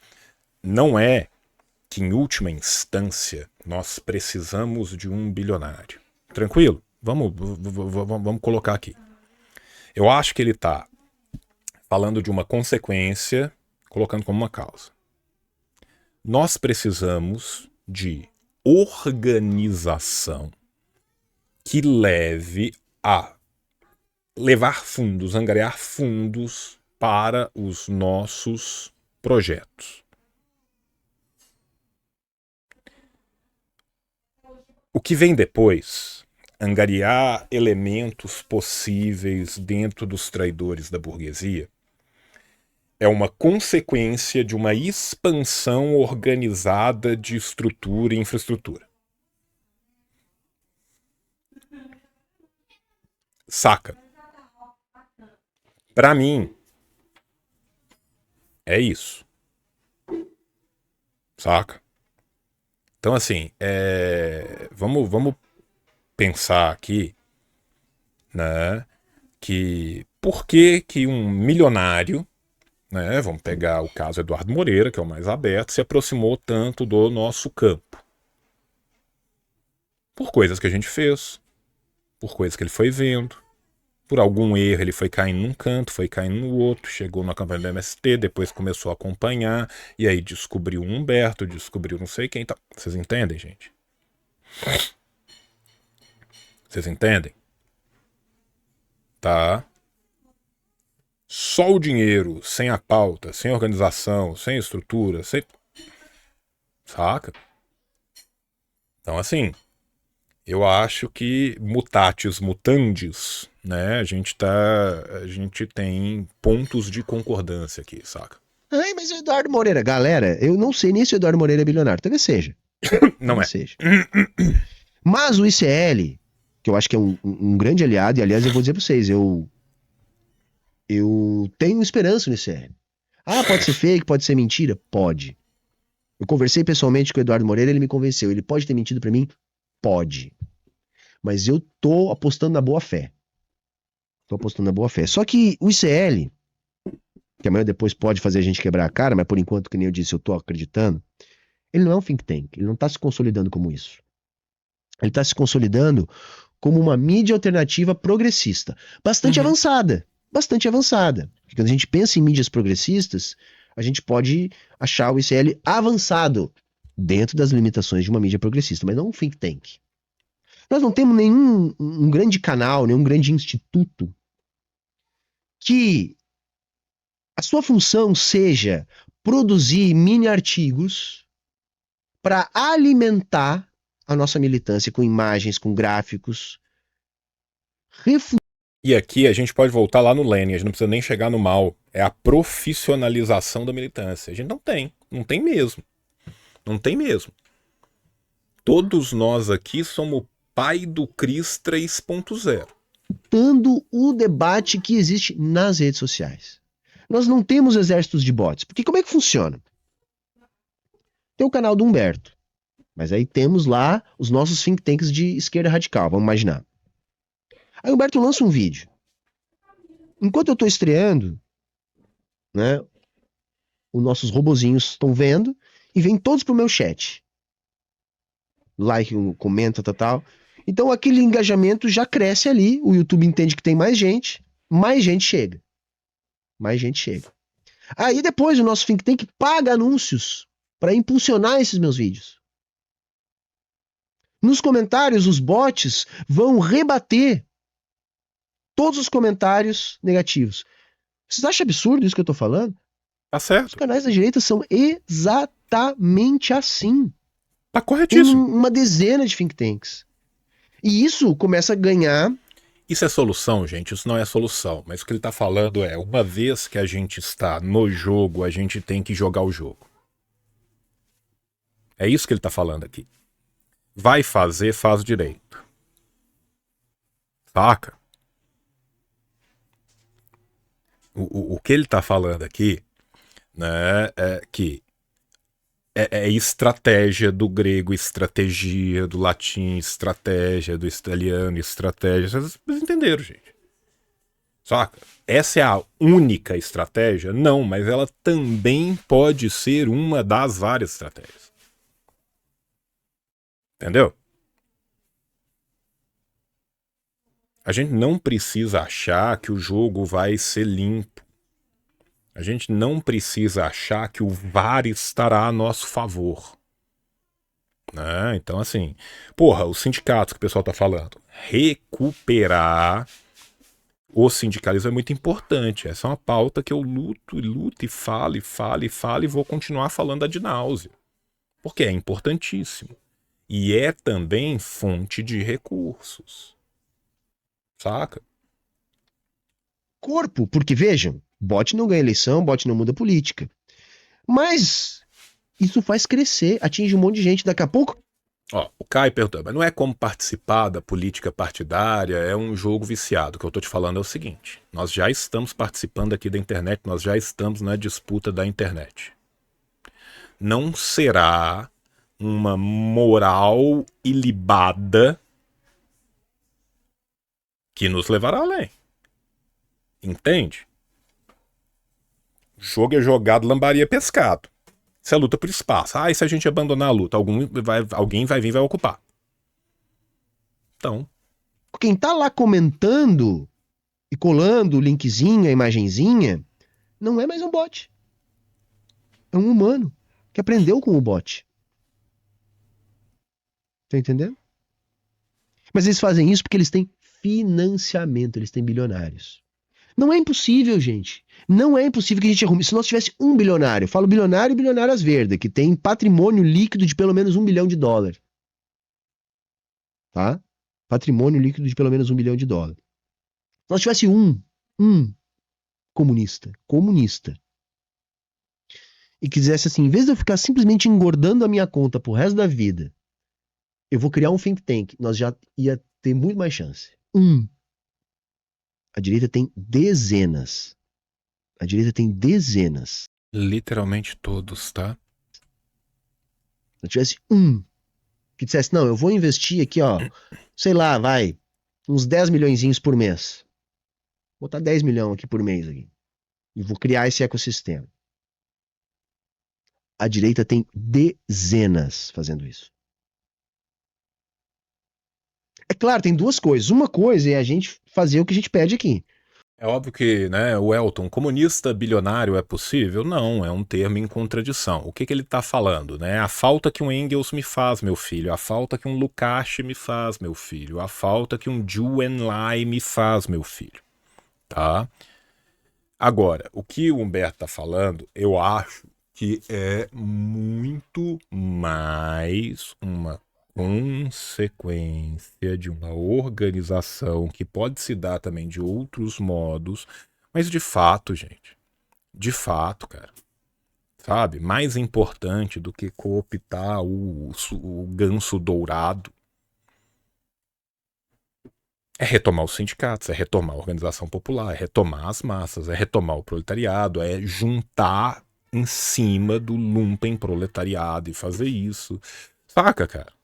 Não é que em última instância nós precisamos de um bilionário. Tranquilo? Vamos colocar aqui. Eu acho que ele está falando de uma consequência, colocando como uma causa. Nós precisamos de organização que leve a levar fundos, angariar fundos para os nossos projetos. O que vem depois, angariar elementos possíveis dentro dos traidores da burguesia, é uma consequência de uma expansão organizada de estrutura e infraestrutura. Saca? Para mim, é isso. Saca? Então, assim, vamos pensar aqui, né, que por que um milionário, né, vamos pegar o caso Eduardo Moreira, que é o mais aberto, se aproximou tanto do nosso campo? Por coisas que a gente fez, por coisas que ele foi vendo, por algum erro ele foi caindo num canto, foi caindo no outro, chegou na campanha do MST, depois começou a acompanhar, e aí descobriu o Humberto, descobriu não sei quem. Tá. Vocês entendem, gente? Vocês entendem? Tá? Só o dinheiro, sem a pauta, sem organização, sem estrutura, sem... Saca? Então, assim, eu acho que mutatis mutandis, né? A gente tem pontos de concordância aqui, saca? Ai, mas o Eduardo Moreira, galera, eu não sei nem se o Eduardo Moreira é bilionário, talvez seja. Não é. Seja. Mas o ICL, que eu acho que é um grande aliado, e aliás eu vou dizer pra vocês, eu tenho esperança no ICL. Ah, pode ser fake, pode ser mentira? Pode. Eu conversei pessoalmente com o Eduardo Moreira, ele me convenceu. Ele pode ter mentido pra mim? Pode. Mas eu tô apostando na boa fé. Só que o ICL, que amanhã depois pode fazer a gente quebrar a cara, mas por enquanto, que nem eu disse, eu tô acreditando, ele não é um think tank, ele não tá se consolidando como isso. Ele tá se consolidando como uma mídia alternativa progressista, bastante avançada. Porque quando a gente pensa em mídias progressistas, a gente pode achar o ICL avançado dentro das limitações de uma mídia progressista, mas não um think tank. Nós não temos nenhum um grande canal, nenhum grande instituto que a sua função seja produzir mini artigos para alimentar a nossa militância com imagens, com gráficos. E aqui a gente pode voltar lá no Lenin, a gente não precisa nem chegar no mal. É a profissionalização da militância. A gente não tem mesmo. Não tem mesmo. Todos nós aqui somos pai do Cris 3.0. Dando o debate que existe nas redes sociais. Nós não temos exércitos de bots. Porque como é que funciona? Tem o canal do Humberto. Mas aí temos lá os nossos think tanks de esquerda radical, vamos imaginar. Aí o Humberto lança um vídeo. Enquanto eu tô estreando, né, os nossos robozinhos estão vendo e vêm todos pro meu chat. Like, comenta, tal. Então aquele engajamento já cresce ali, o YouTube entende que tem mais gente chega. Aí depois o nosso think tank paga anúncios para impulsionar esses meus vídeos. Nos comentários, os bots vão rebater todos os comentários negativos. Vocês acham absurdo isso que eu tô falando? Tá certo. Os canais da direita são exatamente assim. Tá corretíssimo. Tem uma dezena de think tanks. E isso começa a ganhar Isso é solução, gente? Isso não é solução. Mas o que ele tá falando é, uma vez que a gente está no jogo, a gente tem que jogar o jogo. É isso que ele tá falando aqui. Vai fazer, faz direito. Saca? O que ele tá falando aqui, né, é que é estratégia do grego, estratégia do latim, estratégia do italiano, estratégia. Vocês entenderam, gente? Saca? Essa é a única estratégia? Não, mas ela também pode ser uma das várias estratégias. Entendeu? A gente não precisa achar que o jogo vai ser limpo. A gente não precisa achar que o VAR estará a nosso favor. Né? Então, assim, porra, os sindicatos que o pessoal tá falando, recuperar o sindicalismo é muito importante. Essa é uma pauta que eu luto e falo e vou continuar falando ad náusea. Porque é importantíssimo. E é também fonte de recursos. Saca? Corpo, porque vejam, bot não ganha eleição, bot não muda política. Mas isso faz crescer, atinge um monte de gente. Daqui a pouco. Ó, o Caio perguntou, mas não é como participar da política partidária, é um jogo viciado. O que eu tô te falando é o seguinte, nós já estamos participando aqui da internet, nós já estamos na disputa da internet. Não será uma moral ilibada que nos levará além. Entende? O jogo é jogado, lambaria pescado. Isso é luta por espaço. Ah, e se a gente abandonar a luta? Alguém vai vir e vai ocupar. Então. Quem tá lá comentando e colando o linkzinho, a imagenzinha, não é mais um bot. É um humano que aprendeu com o bot. Tá entendendo? Mas eles fazem isso porque eles têm financiamento, eles têm bilionários. Não é impossível, gente. Não é impossível que a gente arrume. Se nós tivesse um bilionário, falo bilionário e bilionário às verdes, que tem patrimônio líquido de pelo menos $1 bilhão. Tá? Patrimônio líquido de pelo menos $1 bilhão. Se nós tivesse um comunista, e quisesse assim, em vez de eu ficar simplesmente engordando a minha conta pro resto da vida, eu vou criar um think tank, nós já ia ter muito mais chance. A direita tem dezenas. Literalmente todos, tá? Se eu tivesse um que dissesse, não, eu vou investir aqui, ó, sei lá, vai, uns 10 milhõezinhos por mês. Vou botar 10 milhões aqui por mês aqui. E vou criar esse ecossistema. A direita tem dezenas fazendo isso. É claro, tem duas coisas. Uma coisa é a gente fazer o que a gente pede aqui. É óbvio que, né, o Elton, comunista bilionário é possível? Não, é um termo em contradição. O que ele está falando, né? A falta que um Engels me faz, meu filho. A falta que um Lukács me faz, meu filho. A falta que um Zhou Enlai me faz, meu filho. Tá? Agora, o que o Humberto está falando, eu acho que é muito mais uma consequência de uma organização que pode se dar também de outros modos, mas de fato, gente, de fato, cara, sabe, mais importante do que cooptar o ganso dourado é retomar os sindicatos, é retomar a organização popular, é retomar as massas, é retomar o proletariado, é juntar em cima do lumpen proletariado e fazer isso, saca, cara?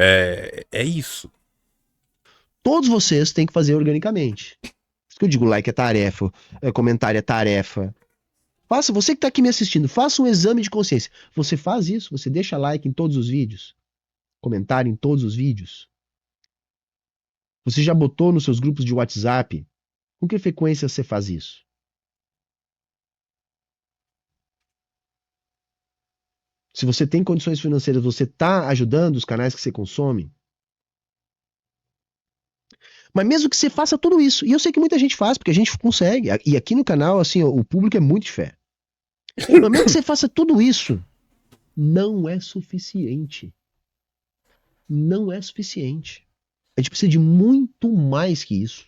É isso. Todos vocês têm que fazer organicamente. Isso que eu digo, like é tarefa, comentário é tarefa. Faça, você que está aqui me assistindo, faça um exame de consciência. Você faz isso? Você deixa like em todos os vídeos? Comentário em todos os vídeos? Você já botou nos seus grupos de WhatsApp? Com que frequência você faz isso? Se você tem condições financeiras, você está ajudando os canais que você consome? Mas mesmo que você faça tudo isso, e eu sei que muita gente faz, porque a gente consegue, e aqui no canal, assim, o público é muito de fé. Mas mesmo que você faça tudo isso, não é suficiente. Não é suficiente. A gente precisa de muito mais que isso.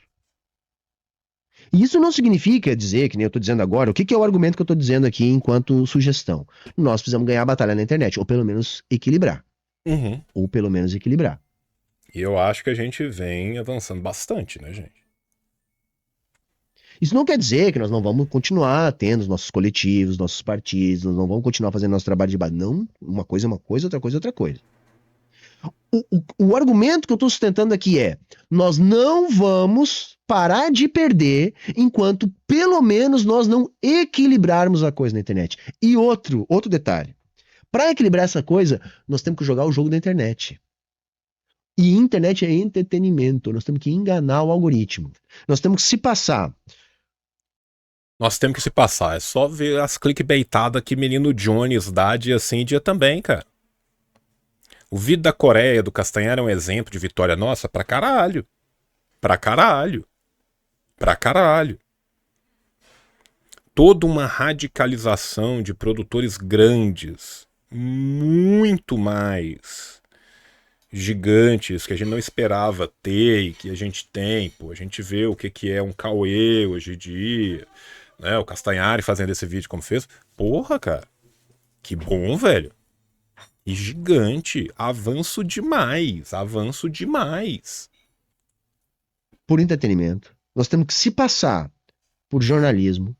E isso não significa dizer, que nem eu estou dizendo agora, o que é o argumento que eu estou dizendo aqui enquanto sugestão? Nós precisamos ganhar a batalha na internet, ou pelo menos equilibrar. Uhum. Ou pelo menos equilibrar. E eu acho que a gente vem avançando bastante, né, gente? Isso não quer dizer que nós não vamos continuar tendo os nossos coletivos, nossos partidos, nós não vamos continuar fazendo nosso trabalho de base. Não, uma coisa é uma coisa, outra coisa é outra coisa. O argumento que eu estou sustentando aqui é: nós não vamos parar de perder enquanto pelo menos nós não equilibrarmos a coisa na internet. E outro detalhe: para equilibrar essa coisa, nós temos que jogar o jogo da internet. E internet é entretenimento, nós temos que enganar o algoritmo. Nós temos que se passar. Nós temos que se passar. É só ver as clickbaitadas que menino Jones dá dia sim, dia também, cara. O vídeo da Coreia, do Castanhar, é um exemplo de vitória nossa pra caralho. Pra caralho. Pra caralho. Toda uma radicalização de produtores grandes, muito mais gigantes, que a gente não esperava ter e que a gente tem. Pô, a gente vê o que é um Cauê hoje em dia, né? O Castanhari fazendo esse vídeo como fez. Porra, cara. Que bom, velho. E gigante. Avanço demais. Avanço demais. Por entretenimento. Nós temos que se passar por jornalismo.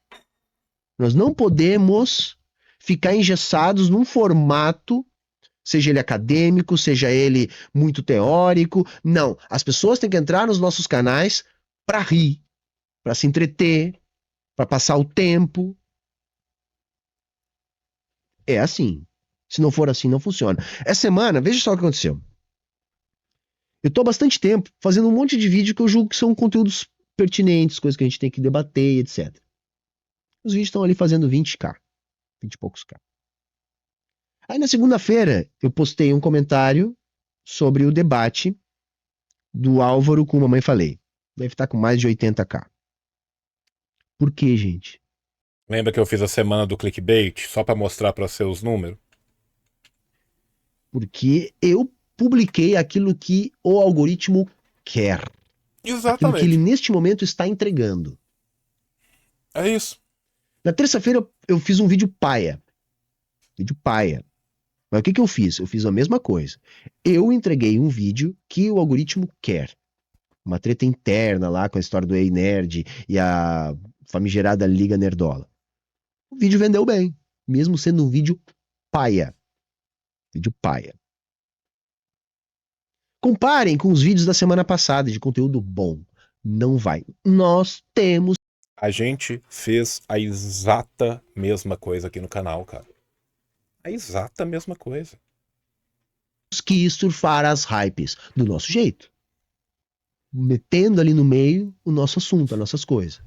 Nós não podemos ficar engessados num formato, seja ele acadêmico, seja ele muito teórico. Não. As pessoas têm que entrar nos nossos canais para rir, para se entreter, para passar o tempo. É assim. Se não for assim, não funciona. Essa semana, veja só o que aconteceu. Eu estou há bastante tempo fazendo um monte de vídeo que eu julgo que são conteúdos pertinentes, coisas que a gente tem que debater, etc. Os vídeos estão ali fazendo 20k, 20 e poucos k. Aí na segunda-feira eu postei um comentário sobre o debate do Álvaro com Mamãe Falei. Deve estar com mais de 80k. Por quê, gente? Lembra que eu fiz a semana do clickbait só para mostrar para você os números? Porque eu publiquei aquilo que o algoritmo quer. Exatamente. Aquilo que ele neste momento está entregando. É isso. Na terça-feira eu fiz um vídeo paia. Vídeo paia. Mas o que eu fiz? Eu fiz a mesma coisa. Eu entreguei um vídeo que o algoritmo quer. Uma treta interna lá com a história do Ei Nerd e a famigerada Liga Nerdola. O vídeo vendeu bem, mesmo sendo um vídeo paia. Vídeo paia. Comparem com os vídeos da semana passada de conteúdo bom. Não vai. Nós temos A gente fez a exata mesma coisa aqui no canal, cara. A exata mesma coisa. que surfar as hypes do nosso jeito. Metendo ali no meio o nosso assunto, as nossas coisas.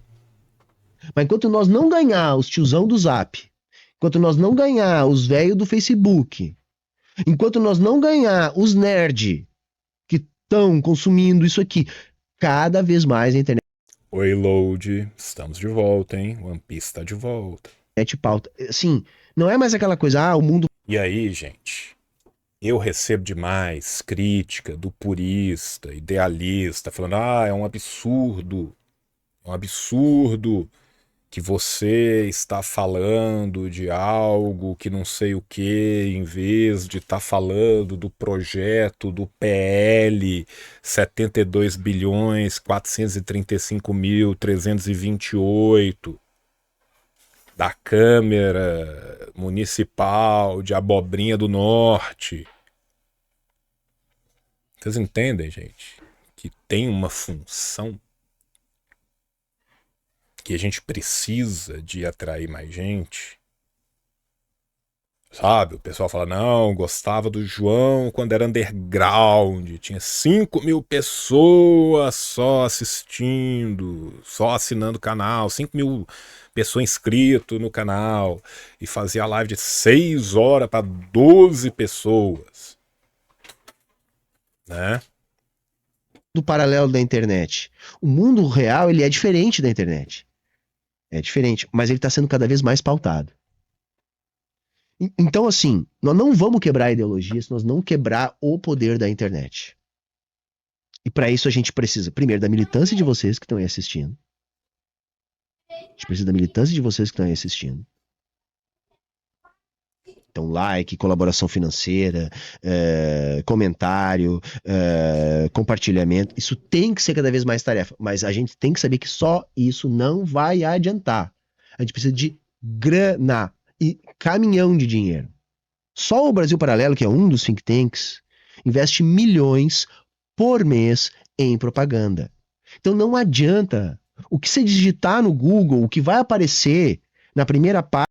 Mas enquanto nós não ganhar os tiozão do Zap, enquanto nós não ganhar os velhos do Facebook, enquanto nós não ganhar os nerd que estão consumindo isso aqui, cada vez mais a internet Oi, Load. Estamos de volta, hein? One Piece tá de volta. pauta. Assim, não é mais aquela coisa, o mundo... E aí, gente? Eu recebo demais crítica do purista, idealista, falando, é um absurdo. É um absurdo que você está falando de algo que não sei o que, em vez de estar falando do projeto do PL 72.435.328 da Câmara Municipal de Abobrinha do Norte. Vocês entendem, gente? Que tem uma função, que a gente precisa de atrair mais gente. Sabe? O pessoal fala, não, gostava do João quando era underground, tinha 5.000 pessoas só assistindo, só assinando o canal, 5.000 pessoas inscritas no canal, e fazia live de 6 horas para 12 pessoas. Né? do paralelo da internet. O mundo real, ele é diferente da internet. É diferente, mas ele está sendo cada vez mais pautado. Então, assim, nós não vamos quebrar a ideologia se nós não quebrar o poder da internet. E para isso a gente precisa, primeiro, da militância de vocês que estão aí assistindo. A gente precisa da militância de vocês que estão aí assistindo. Então, like, colaboração financeira, comentário, compartilhamento. Isso tem que ser cada vez mais tarefa. Mas a gente tem que saber que só isso não vai adiantar. A gente precisa de grana e caminhão de dinheiro. Só o Brasil Paralelo, que é um dos think tanks, investe milhões por mês em propaganda. Então não adianta. O que você digitar no Google, o que vai aparecer na primeira página.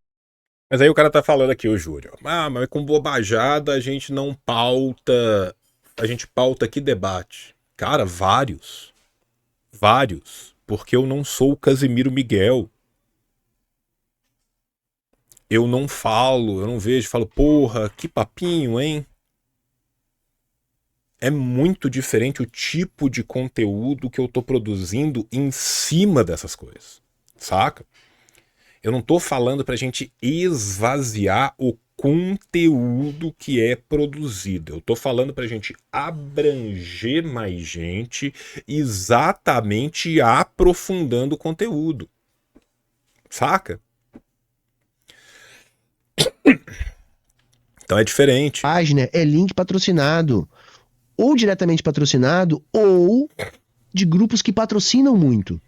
Mas aí o cara tá falando aqui, o Júlio. Mas com bobajada a gente não pauta. A gente pauta que debate. Cara, vários. Vários. Porque eu não sou o Casimiro Miguel. Eu não falo, eu não vejo, falo, porra, que papinho, hein? É muito diferente o tipo de conteúdo que eu tô produzindo em cima dessas coisas, saca? Eu não tô falando pra gente esvaziar o conteúdo que é produzido. Eu tô falando pra gente abranger mais gente, exatamente aprofundando o conteúdo, saca? Então é diferente. Página é link patrocinado. Ou diretamente patrocinado, ou de grupos que patrocinam muito.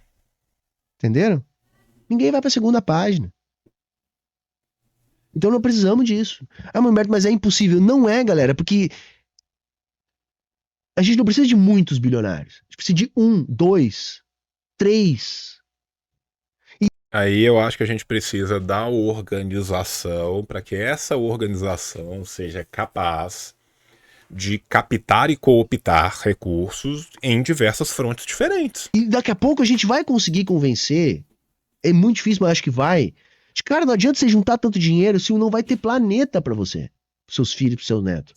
Entenderam? Ninguém vai pra segunda página. Então não precisamos disso. Ah, Humberto, mas é impossível. Não é, galera, porque a gente não precisa de muitos bilionários. A gente precisa de 1, 2, 3. Aí eu acho que a gente precisa da organização para que essa organização seja capaz de captar e cooptar recursos em diversas frontes diferentes. E daqui a pouco a gente vai conseguir convencer. É muito difícil, mas acho que vai. De cara, não adianta você juntar tanto dinheiro se não vai ter planeta pra você, pros seus filhos, pros seus netos.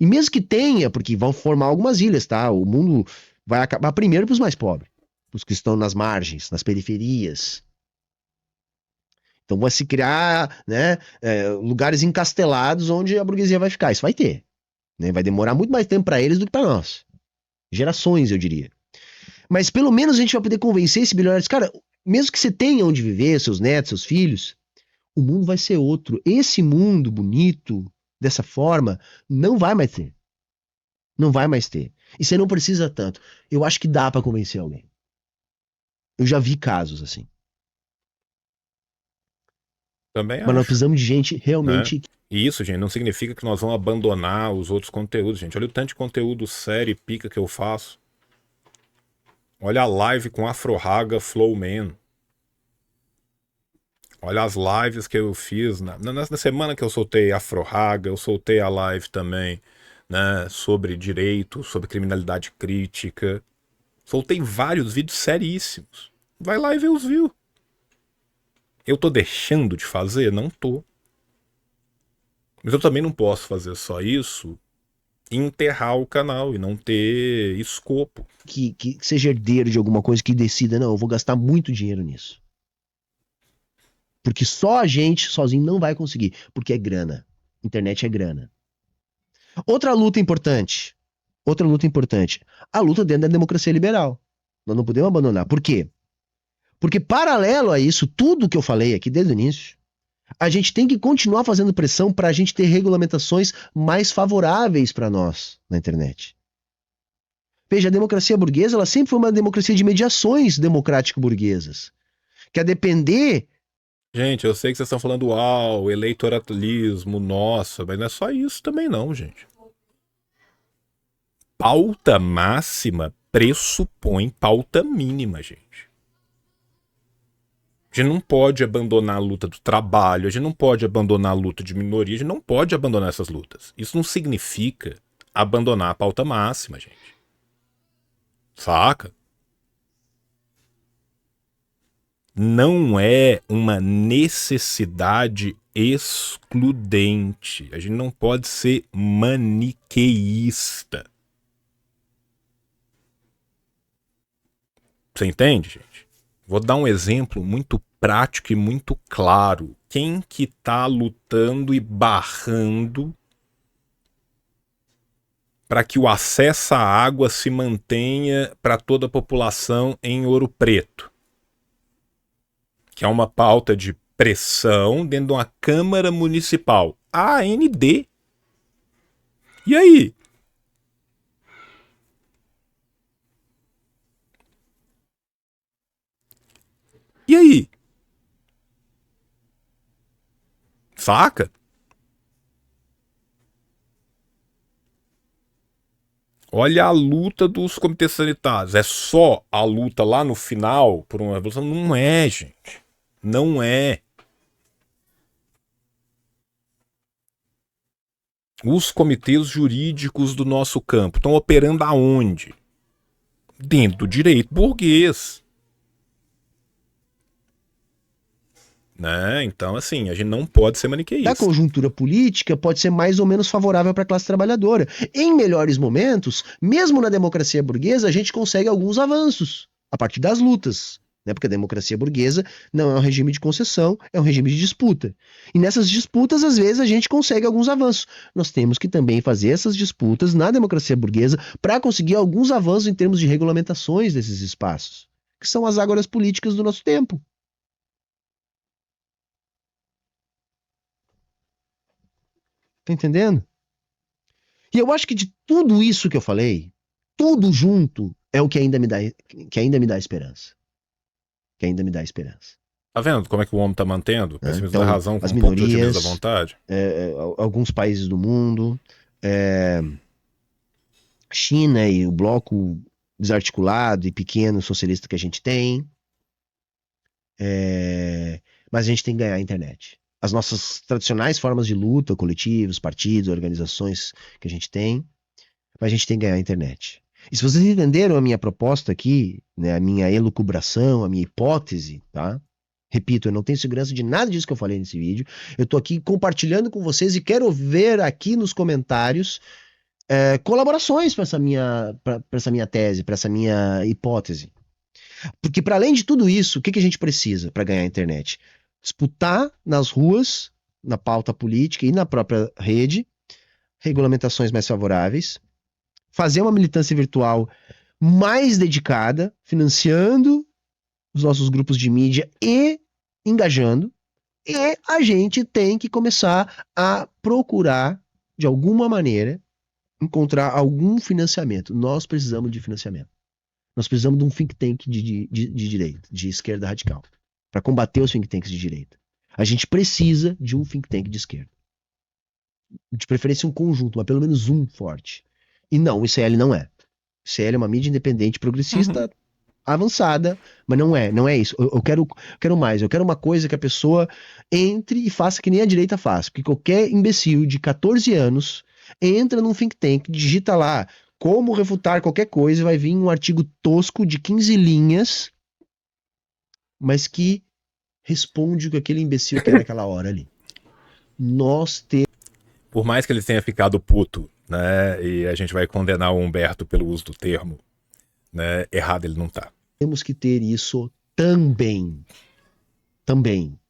E mesmo que tenha, porque vão formar algumas ilhas, tá? O mundo vai acabar primeiro pros mais pobres, pros que estão nas margens, nas periferias. Então vai se criar, né, lugares encastelados onde a burguesia vai ficar. Isso vai ter. Né? Vai demorar muito mais tempo pra eles do que pra nós. Gerações, eu diria. Mas pelo menos a gente vai poder convencer esse bilionário. Cara, mesmo que você tenha onde viver, seus netos, seus filhos, o mundo vai ser outro. Esse mundo bonito, dessa forma, não vai mais ter. Não vai mais ter. E você não precisa tanto. Eu acho que dá pra convencer alguém. Eu já vi casos assim. Também Mas nós acho. precisamos de gente realmente. Né? E isso, gente, não significa que nós vamos abandonar os outros conteúdos, gente. Olha o tanto de conteúdo sério e pica que eu faço. Olha a live com Afro Raga Flowman. Olha as lives que eu fiz. Na semana que eu soltei Afro Raga, eu soltei a live também, né, sobre direito, sobre criminalidade crítica. Soltei vários vídeos seríssimos. Vai lá e vê os views. Eu tô deixando de fazer? Não tô. Mas eu também não posso fazer só isso e enterrar o canal e não ter escopo. Que seja herdeiro de alguma coisa que decida, não, eu vou gastar muito dinheiro nisso. Porque só a gente sozinho não vai conseguir. Porque é grana. Internet é grana. Outra luta importante. A luta dentro da democracia liberal. Nós não podemos abandonar. Por quê? Porque paralelo a isso, tudo que eu falei aqui desde o início, a gente tem que continuar fazendo pressão para a gente ter regulamentações mais favoráveis para nós na internet. Veja, a democracia burguesa ela sempre foi uma democracia de mediações democrático-burguesas. Que a depender... Gente, eu sei que vocês estão falando, uau, eleitoralismo, nossa, mas não é só isso também não, gente. Pauta máxima pressupõe pauta mínima, gente. A gente não pode abandonar a luta do trabalho, a gente não pode abandonar a luta de minoria, a gente não pode abandonar essas lutas. Isso não significa abandonar a pauta máxima, gente. Saca? Não é uma necessidade excludente. A gente não pode ser maniqueísta. Você entende, gente? Vou dar um exemplo muito prático e muito claro. Quem que tá lutando e barrando para que o acesso à água se mantenha para toda a população em Ouro Preto, que é uma pauta de pressão dentro de uma Câmara Municipal, a AND. E aí? E aí? Saca? Olha a luta dos comitês sanitários. É só a luta lá no final por uma revolução? Não é, gente. Não é. Os comitês jurídicos do nosso campo estão operando aonde? Dentro do direito burguês. Né? Então, assim, a gente não pode ser maniqueísta. Da conjuntura política pode ser mais ou menos favorável para a classe trabalhadora. Em melhores momentos, mesmo na democracia burguesa, a gente consegue alguns avanços a partir das lutas, né? Porque a democracia burguesa não é um regime de concessão, é um regime de disputa. E nessas disputas, às vezes, a gente consegue alguns avanços. Nós temos que também fazer essas disputas na democracia burguesa para conseguir alguns avanços em termos de regulamentações desses espaços, que são as ágoras políticas do nosso tempo. Tá entendendo? E eu acho que de tudo isso que eu falei, tudo junto é o que ainda me dá esperança. Que ainda me dá esperança. Tá vendo como é que o homem tá mantendo? Pessimismo Então, da razão com as um pouco de otimismo minorias, da vontade? alguns países do mundo, China e o bloco desarticulado e pequeno socialista que a gente tem. Mas a gente tem que ganhar a internet. As nossas tradicionais formas de luta, coletivos, partidos, organizações que a gente tem, mas a gente tem que ganhar a internet. E se vocês entenderam a minha proposta aqui, né, a minha elucubração, a minha hipótese, tá? Repito, eu não tenho segurança de nada disso que eu falei nesse vídeo. Eu tô aqui compartilhando com vocês e quero ver aqui nos comentários colaborações para essa minha tese, para essa minha hipótese. Porque para além de tudo isso, o que a gente precisa para ganhar a internet? Disputar nas ruas, na pauta política e na própria rede, regulamentações mais favoráveis, fazer uma militância virtual mais dedicada, financiando os nossos grupos de mídia e engajando, e a gente tem que começar a procurar, de alguma maneira, encontrar algum financiamento. Nós precisamos de financiamento. Nós precisamos de um think tank de direita, de esquerda radical, para combater os think tanks de direita. A gente precisa de um think tank de esquerda. De preferência um conjunto, mas pelo menos um forte. E não, o ICL não é. O ICL é uma mídia independente, progressista, avançada, mas não é isso. Eu quero mais, eu quero uma coisa que a pessoa entre e faça que nem a direita faz. Porque qualquer imbecil de 14 anos entra num think tank, digita lá como refutar qualquer coisa, vai vir um artigo tosco de 15 linhas, mas que responde o que aquele imbecil quer naquela hora ali. Por mais que ele tenha ficado puto, né, e a gente vai condenar o Humberto pelo uso do termo, né, errado ele não tá. Temos que ter isso também. Também.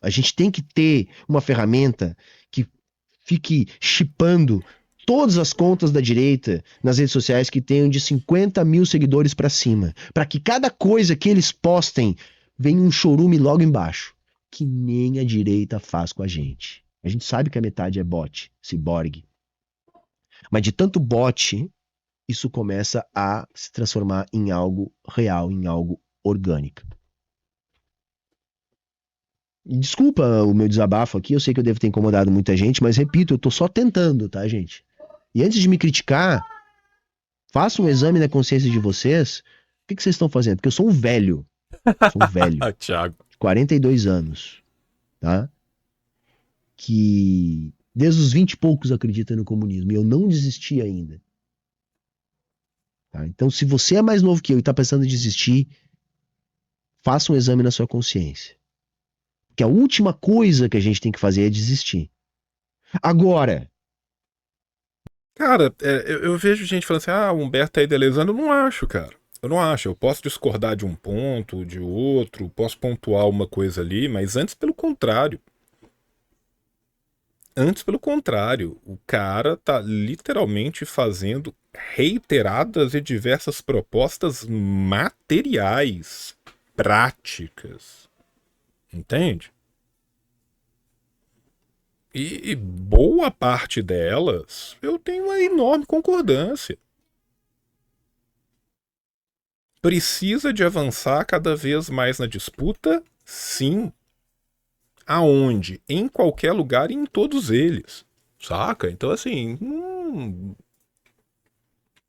A gente tem que ter uma ferramenta que fique chipando todas as contas da direita nas redes sociais que tenham de 50 mil seguidores pra cima, para que cada coisa que eles postem venha um chorume logo embaixo, que nem a direita faz com a gente. A gente sabe que a metade é bot, ciborgue, mas de tanto bot, isso começa a se transformar em algo real, em algo orgânico. Desculpa o meu desabafo aqui, eu sei que eu devo ter incomodado muita gente, mas repito, eu tô só tentando, tá, gente? E antes de me criticar, façam um exame na consciência de vocês. O que vocês estão fazendo? Porque eu sou um velho. Sou um velho. Thiago. 42 anos. Tá? Que desde os 20 e poucos acredita no comunismo. E eu não desisti ainda. Tá? Então, se você é mais novo que eu e tá pensando em desistir, faça um exame na sua consciência. Porque a última coisa que a gente tem que fazer é desistir. Agora, cara, eu vejo gente falando assim, o Humberto tá idealizando. Eu não acho, cara. Eu não acho. Eu posso discordar de um ponto, de outro, posso pontuar uma coisa ali, mas antes, pelo contrário. Antes, pelo contrário, o cara tá literalmente fazendo reiteradas e diversas propostas materiais, práticas. Entende? E boa parte delas eu tenho uma enorme concordância. Precisa de avançar cada vez mais na disputa? Sim. Aonde? Em qualquer lugar e em todos eles. Saca? Então, assim.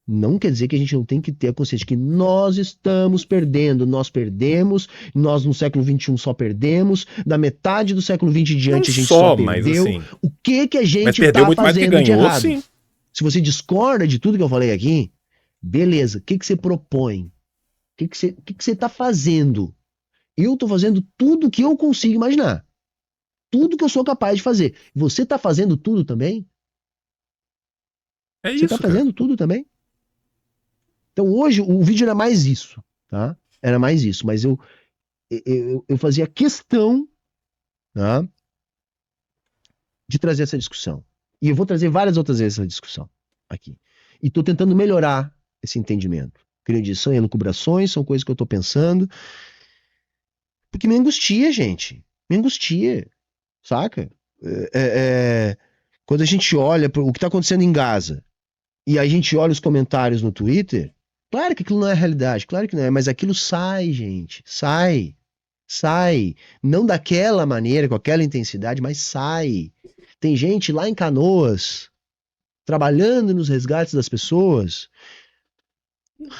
Não quer dizer que a gente não tem que ter a consciência de que nós estamos perdendo, nós perdemos, nós no século XXI só perdemos, da metade do século XX em diante Não a gente só, só mas perdeu. assim. O que a Mas gente perdeu tá muito mais do que fazendo de ganhou, errado? sim. Se você discorda de tudo que eu falei aqui, beleza, o que você propõe? O que você tá fazendo? Eu tô fazendo tudo que eu consigo imaginar. Tudo que eu sou capaz de fazer. Você tá fazendo tudo também? É Você tá isso, cara. fazendo tudo também? Então hoje o vídeo era mais isso, tá? Era mais isso, mas eu fazia questão, tá, de trazer essa discussão. E eu vou trazer várias outras vezes essa discussão aqui. E tô tentando melhorar esse entendimento. Como eu disse, são elucubrações, são coisas que eu tô pensando. Porque me angustia, gente. Me angustia, saca? Quando a gente olha o que tá acontecendo em Gaza e a gente olha os comentários no Twitter, claro que aquilo não é realidade, claro que não é, mas aquilo sai, gente, sai, não daquela maneira, com aquela intensidade, mas sai. Tem gente lá em Canoas, trabalhando nos resgates das pessoas,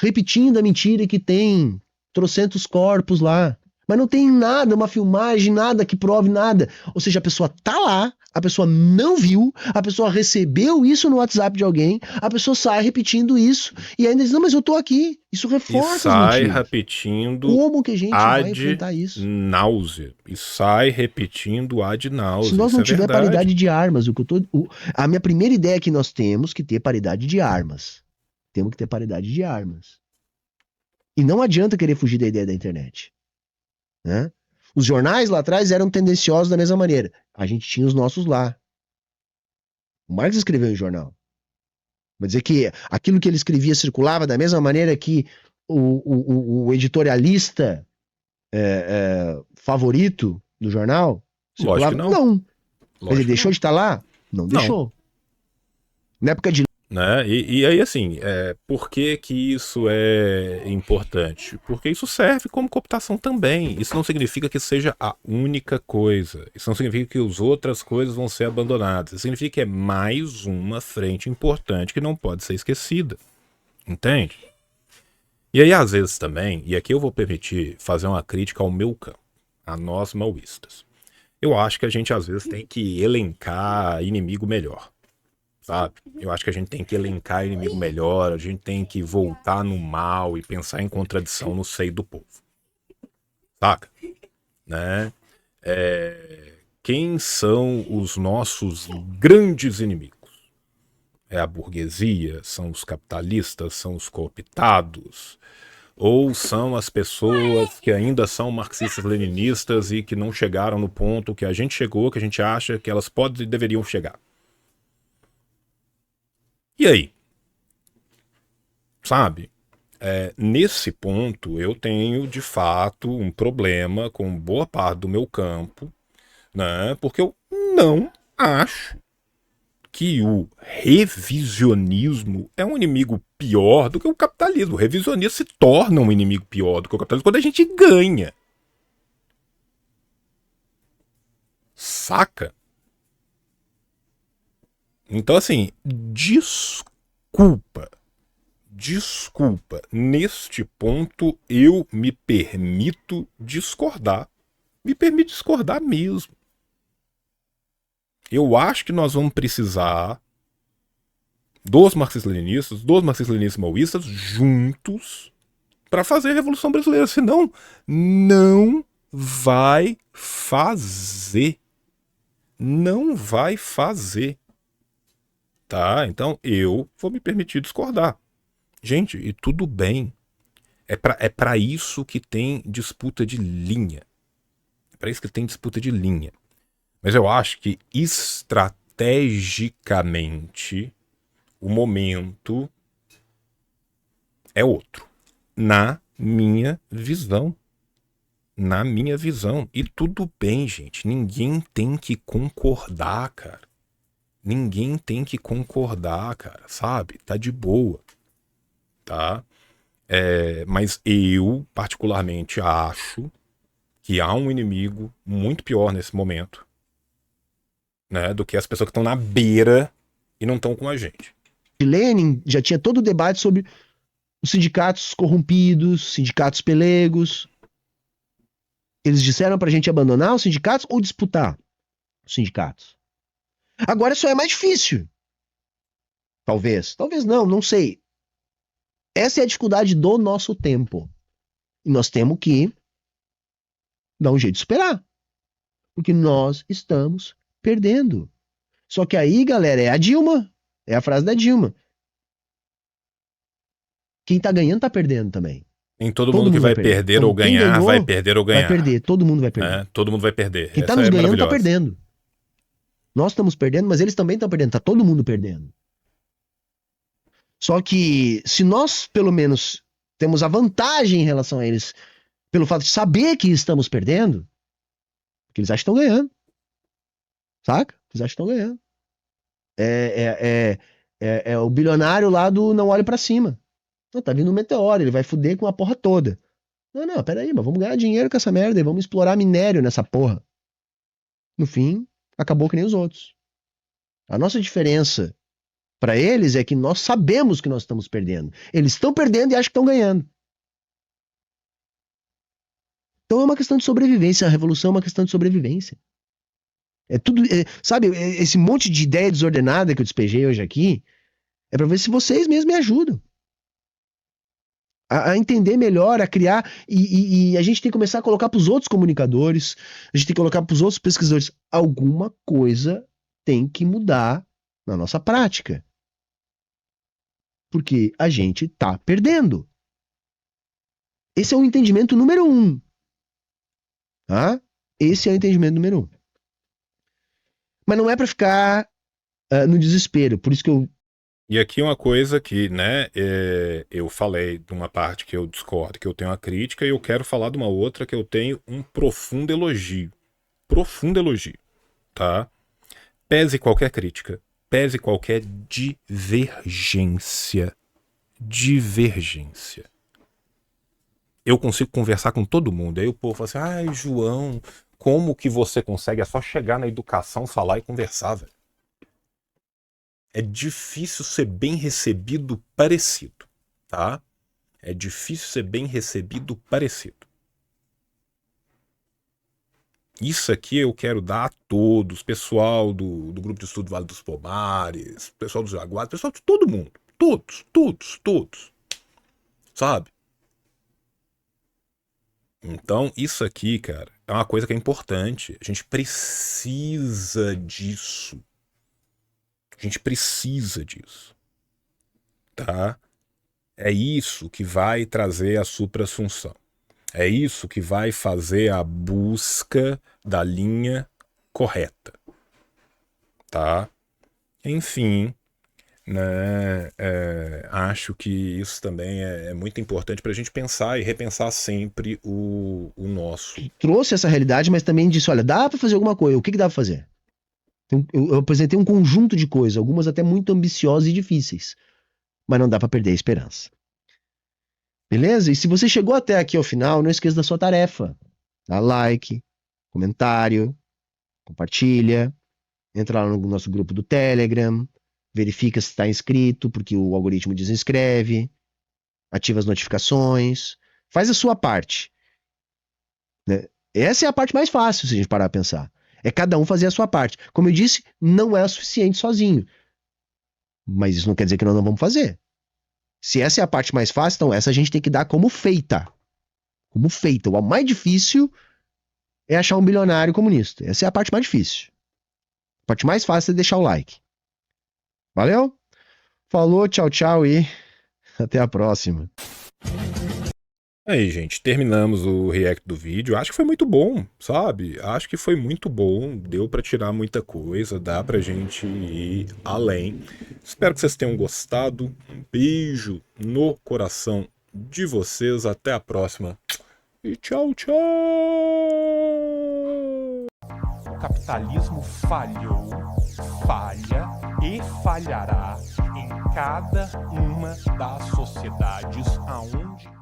repetindo a mentira que tem trocentos corpos lá, mas não tem nada, uma filmagem, nada que prove nada. Ou seja, a pessoa tá lá, a pessoa não viu, a pessoa recebeu isso no WhatsApp de alguém, a pessoa sai repetindo isso, e ainda diz, não, mas eu tô aqui. Isso E reforça as sai mentiras. repetindo Como que a gente vai ad enfrentar isso? náusea. E sai repetindo ad Se náusea. nós Isso não é tiver verdade. paridade de armas, a minha primeira ideia é que nós temos que ter paridade de armas. Temos que ter paridade de armas. E não adianta querer fugir da ideia da internet. Né? Os jornais lá atrás eram tendenciosos da mesma maneira. A gente tinha os nossos lá. O Marx escreveu em jornal. Vai dizer que aquilo que ele escrevia circulava da mesma maneira que o editorialista favorito do jornal circulava? Lógico que não. Não. Mas Lógico ele que deixou não. de estar lá? Não deixou. Na época de Né? E aí, assim, por que que isso é importante? Porque isso serve como cooptação também. Isso não significa que seja a única coisa. Isso não significa que as outras coisas vão ser abandonadas. Isso significa que é mais uma frente importante que não pode ser esquecida. Entende? E aí, às vezes também, e aqui eu vou permitir fazer uma crítica ao meu campo, a nós maoístas. Eu acho que a gente, às vezes, tem que elencar inimigo melhor. Sabe? Eu acho que a gente tem que elencar inimigo melhor, a gente tem que voltar no mal e pensar em contradição no seio do povo. Saca? Né? Quem são os nossos grandes inimigos? É a burguesia? São os capitalistas? São os cooptados? Ou são as pessoas que ainda são marxistas-leninistas e que não chegaram no ponto que a gente chegou, que a gente acha que elas podem e deveriam chegar? E aí? Sabe? Nesse ponto, eu tenho, de fato, um problema com boa parte do meu campo, né? Porque eu não acho que o revisionismo é um inimigo pior do que o capitalismo. O revisionismo se torna um inimigo pior do que o capitalismo quando a gente ganha. Saca? Então, assim, desculpa. Neste ponto eu me permito discordar. Me permito discordar mesmo. Eu acho que nós vamos precisar dos marxistas-leninistas, dos marxistas-leninistas maoístas juntos para fazer a Revolução Brasileira. Senão, não vai fazer. Não vai fazer. Tá? Então eu vou me permitir discordar. Gente, e tudo bem. É pra isso que tem disputa de linha. É pra isso que tem disputa de linha. Mas eu acho que estrategicamente, o momento é outro. Na minha visão. Na minha visão. E tudo bem, gente. Ninguém tem que concordar, cara. Ninguém tem que concordar, cara. Sabe? Tá de boa. Tá? Mas eu, particularmente, acho que há um inimigo muito pior nesse momento, né, do que as pessoas que estão na beira e não estão com a gente. Lenin já tinha todo o debate sobre os sindicatos corrompidos, sindicatos pelegos. Eles disseram pra gente abandonar os sindicatos ou disputar os sindicatos. Agora isso é mais difícil. Talvez não sei. Essa é a dificuldade do nosso tempo. E nós temos que dar um jeito de superar. Porque nós estamos perdendo. Só que aí, galera, é a Dilma. É a frase da Dilma. Quem tá ganhando tá perdendo também. Em todo mundo que vai perder então, ou ganhar, ganhou, vai perder ou ganhar. Vai perder, todo mundo vai perder. Todo mundo vai perder. Quem tá nos ganhando tá perdendo. Nós estamos perdendo, mas eles também estão perdendo. Tá todo mundo perdendo. Só que se nós, pelo menos, temos a vantagem em relação a eles, pelo fato de saber que estamos perdendo, porque eles acham que estão ganhando. Saca? Eles acham que estão ganhando. É o bilionário lá do Não Olhe Pra Cima. Não, tá vindo um meteoro, ele vai fuder com a porra toda. Não, peraí, mas vamos ganhar dinheiro com essa merda e vamos explorar minério nessa porra. No fim, acabou que nem os outros. A nossa diferença pra eles é que nós sabemos que nós estamos perdendo. Eles estão perdendo e acham que estão ganhando. Então é uma questão de sobrevivência. A revolução é uma questão de sobrevivência. É tudo, sabe, esse monte de ideia desordenada que eu despejei hoje aqui é pra ver se vocês mesmos me ajudam a entender melhor, a criar, e a gente tem que começar a colocar pros outros comunicadores, a gente tem que colocar pros outros pesquisadores. Alguma coisa tem que mudar na nossa prática. Porque a gente tá perdendo. Esse é o entendimento número 1. Tá? Esse é o entendimento número 1. Mas não é pra ficar no desespero. Por isso que eu... E aqui uma coisa que, né, eu falei de uma parte que eu discordo, que eu tenho uma crítica, e eu quero falar de uma outra que eu tenho um profundo elogio. Profundo elogio, tá? Pese qualquer crítica, pese qualquer divergência. Eu consigo conversar com todo mundo. Aí o povo fala assim, ai, João, como que você consegue? É só chegar na educação, falar e conversar, velho. É difícil ser bem recebido parecido, tá? É difícil ser bem recebido parecido. Isso aqui eu quero dar a todos, pessoal do grupo de estudo Vale dos Pomares, pessoal dos Jaguares, pessoal de todo mundo. Todos. Sabe? Então, isso aqui, cara, é uma coisa que é importante. A gente precisa disso. A gente precisa disso, tá? É isso que vai trazer a suprassunção. É isso que vai fazer a busca da linha correta, tá? Enfim, né? Acho que isso também é muito importante para a gente pensar e repensar sempre o nosso. Trouxe essa realidade, mas também disse, olha, dá para fazer alguma coisa. O que dá para fazer? Eu apresentei um conjunto de coisas, algumas até muito ambiciosas e difíceis, mas não dá para perder a esperança. Beleza? E se você chegou até aqui ao final, não esqueça da sua tarefa. Dá like, comentário, compartilha, entra lá no nosso grupo do Telegram, verifica se está inscrito, porque o algoritmo desinscreve, ativa as notificações, faz a sua parte. Né? Essa é a parte mais fácil, se a gente parar a pensar. É cada um fazer a sua parte. Como eu disse, não é o suficiente sozinho. Mas isso não quer dizer que nós não vamos fazer. Se essa é a parte mais fácil, então essa a gente tem que dar como feita. Como feita. O mais difícil é achar um bilionário comunista. Essa é a parte mais difícil. A parte mais fácil é deixar o like. Valeu? Falou, tchau, tchau e até a próxima. Aí, gente, terminamos o react do vídeo. Acho que foi muito bom, sabe? Acho que foi muito bom. Deu pra tirar muita coisa, dá pra gente ir além. Espero que vocês tenham gostado. Um beijo no coração de vocês. Até a próxima. E tchau, tchau! O capitalismo falhou, falha e falhará em cada uma das sociedades aonde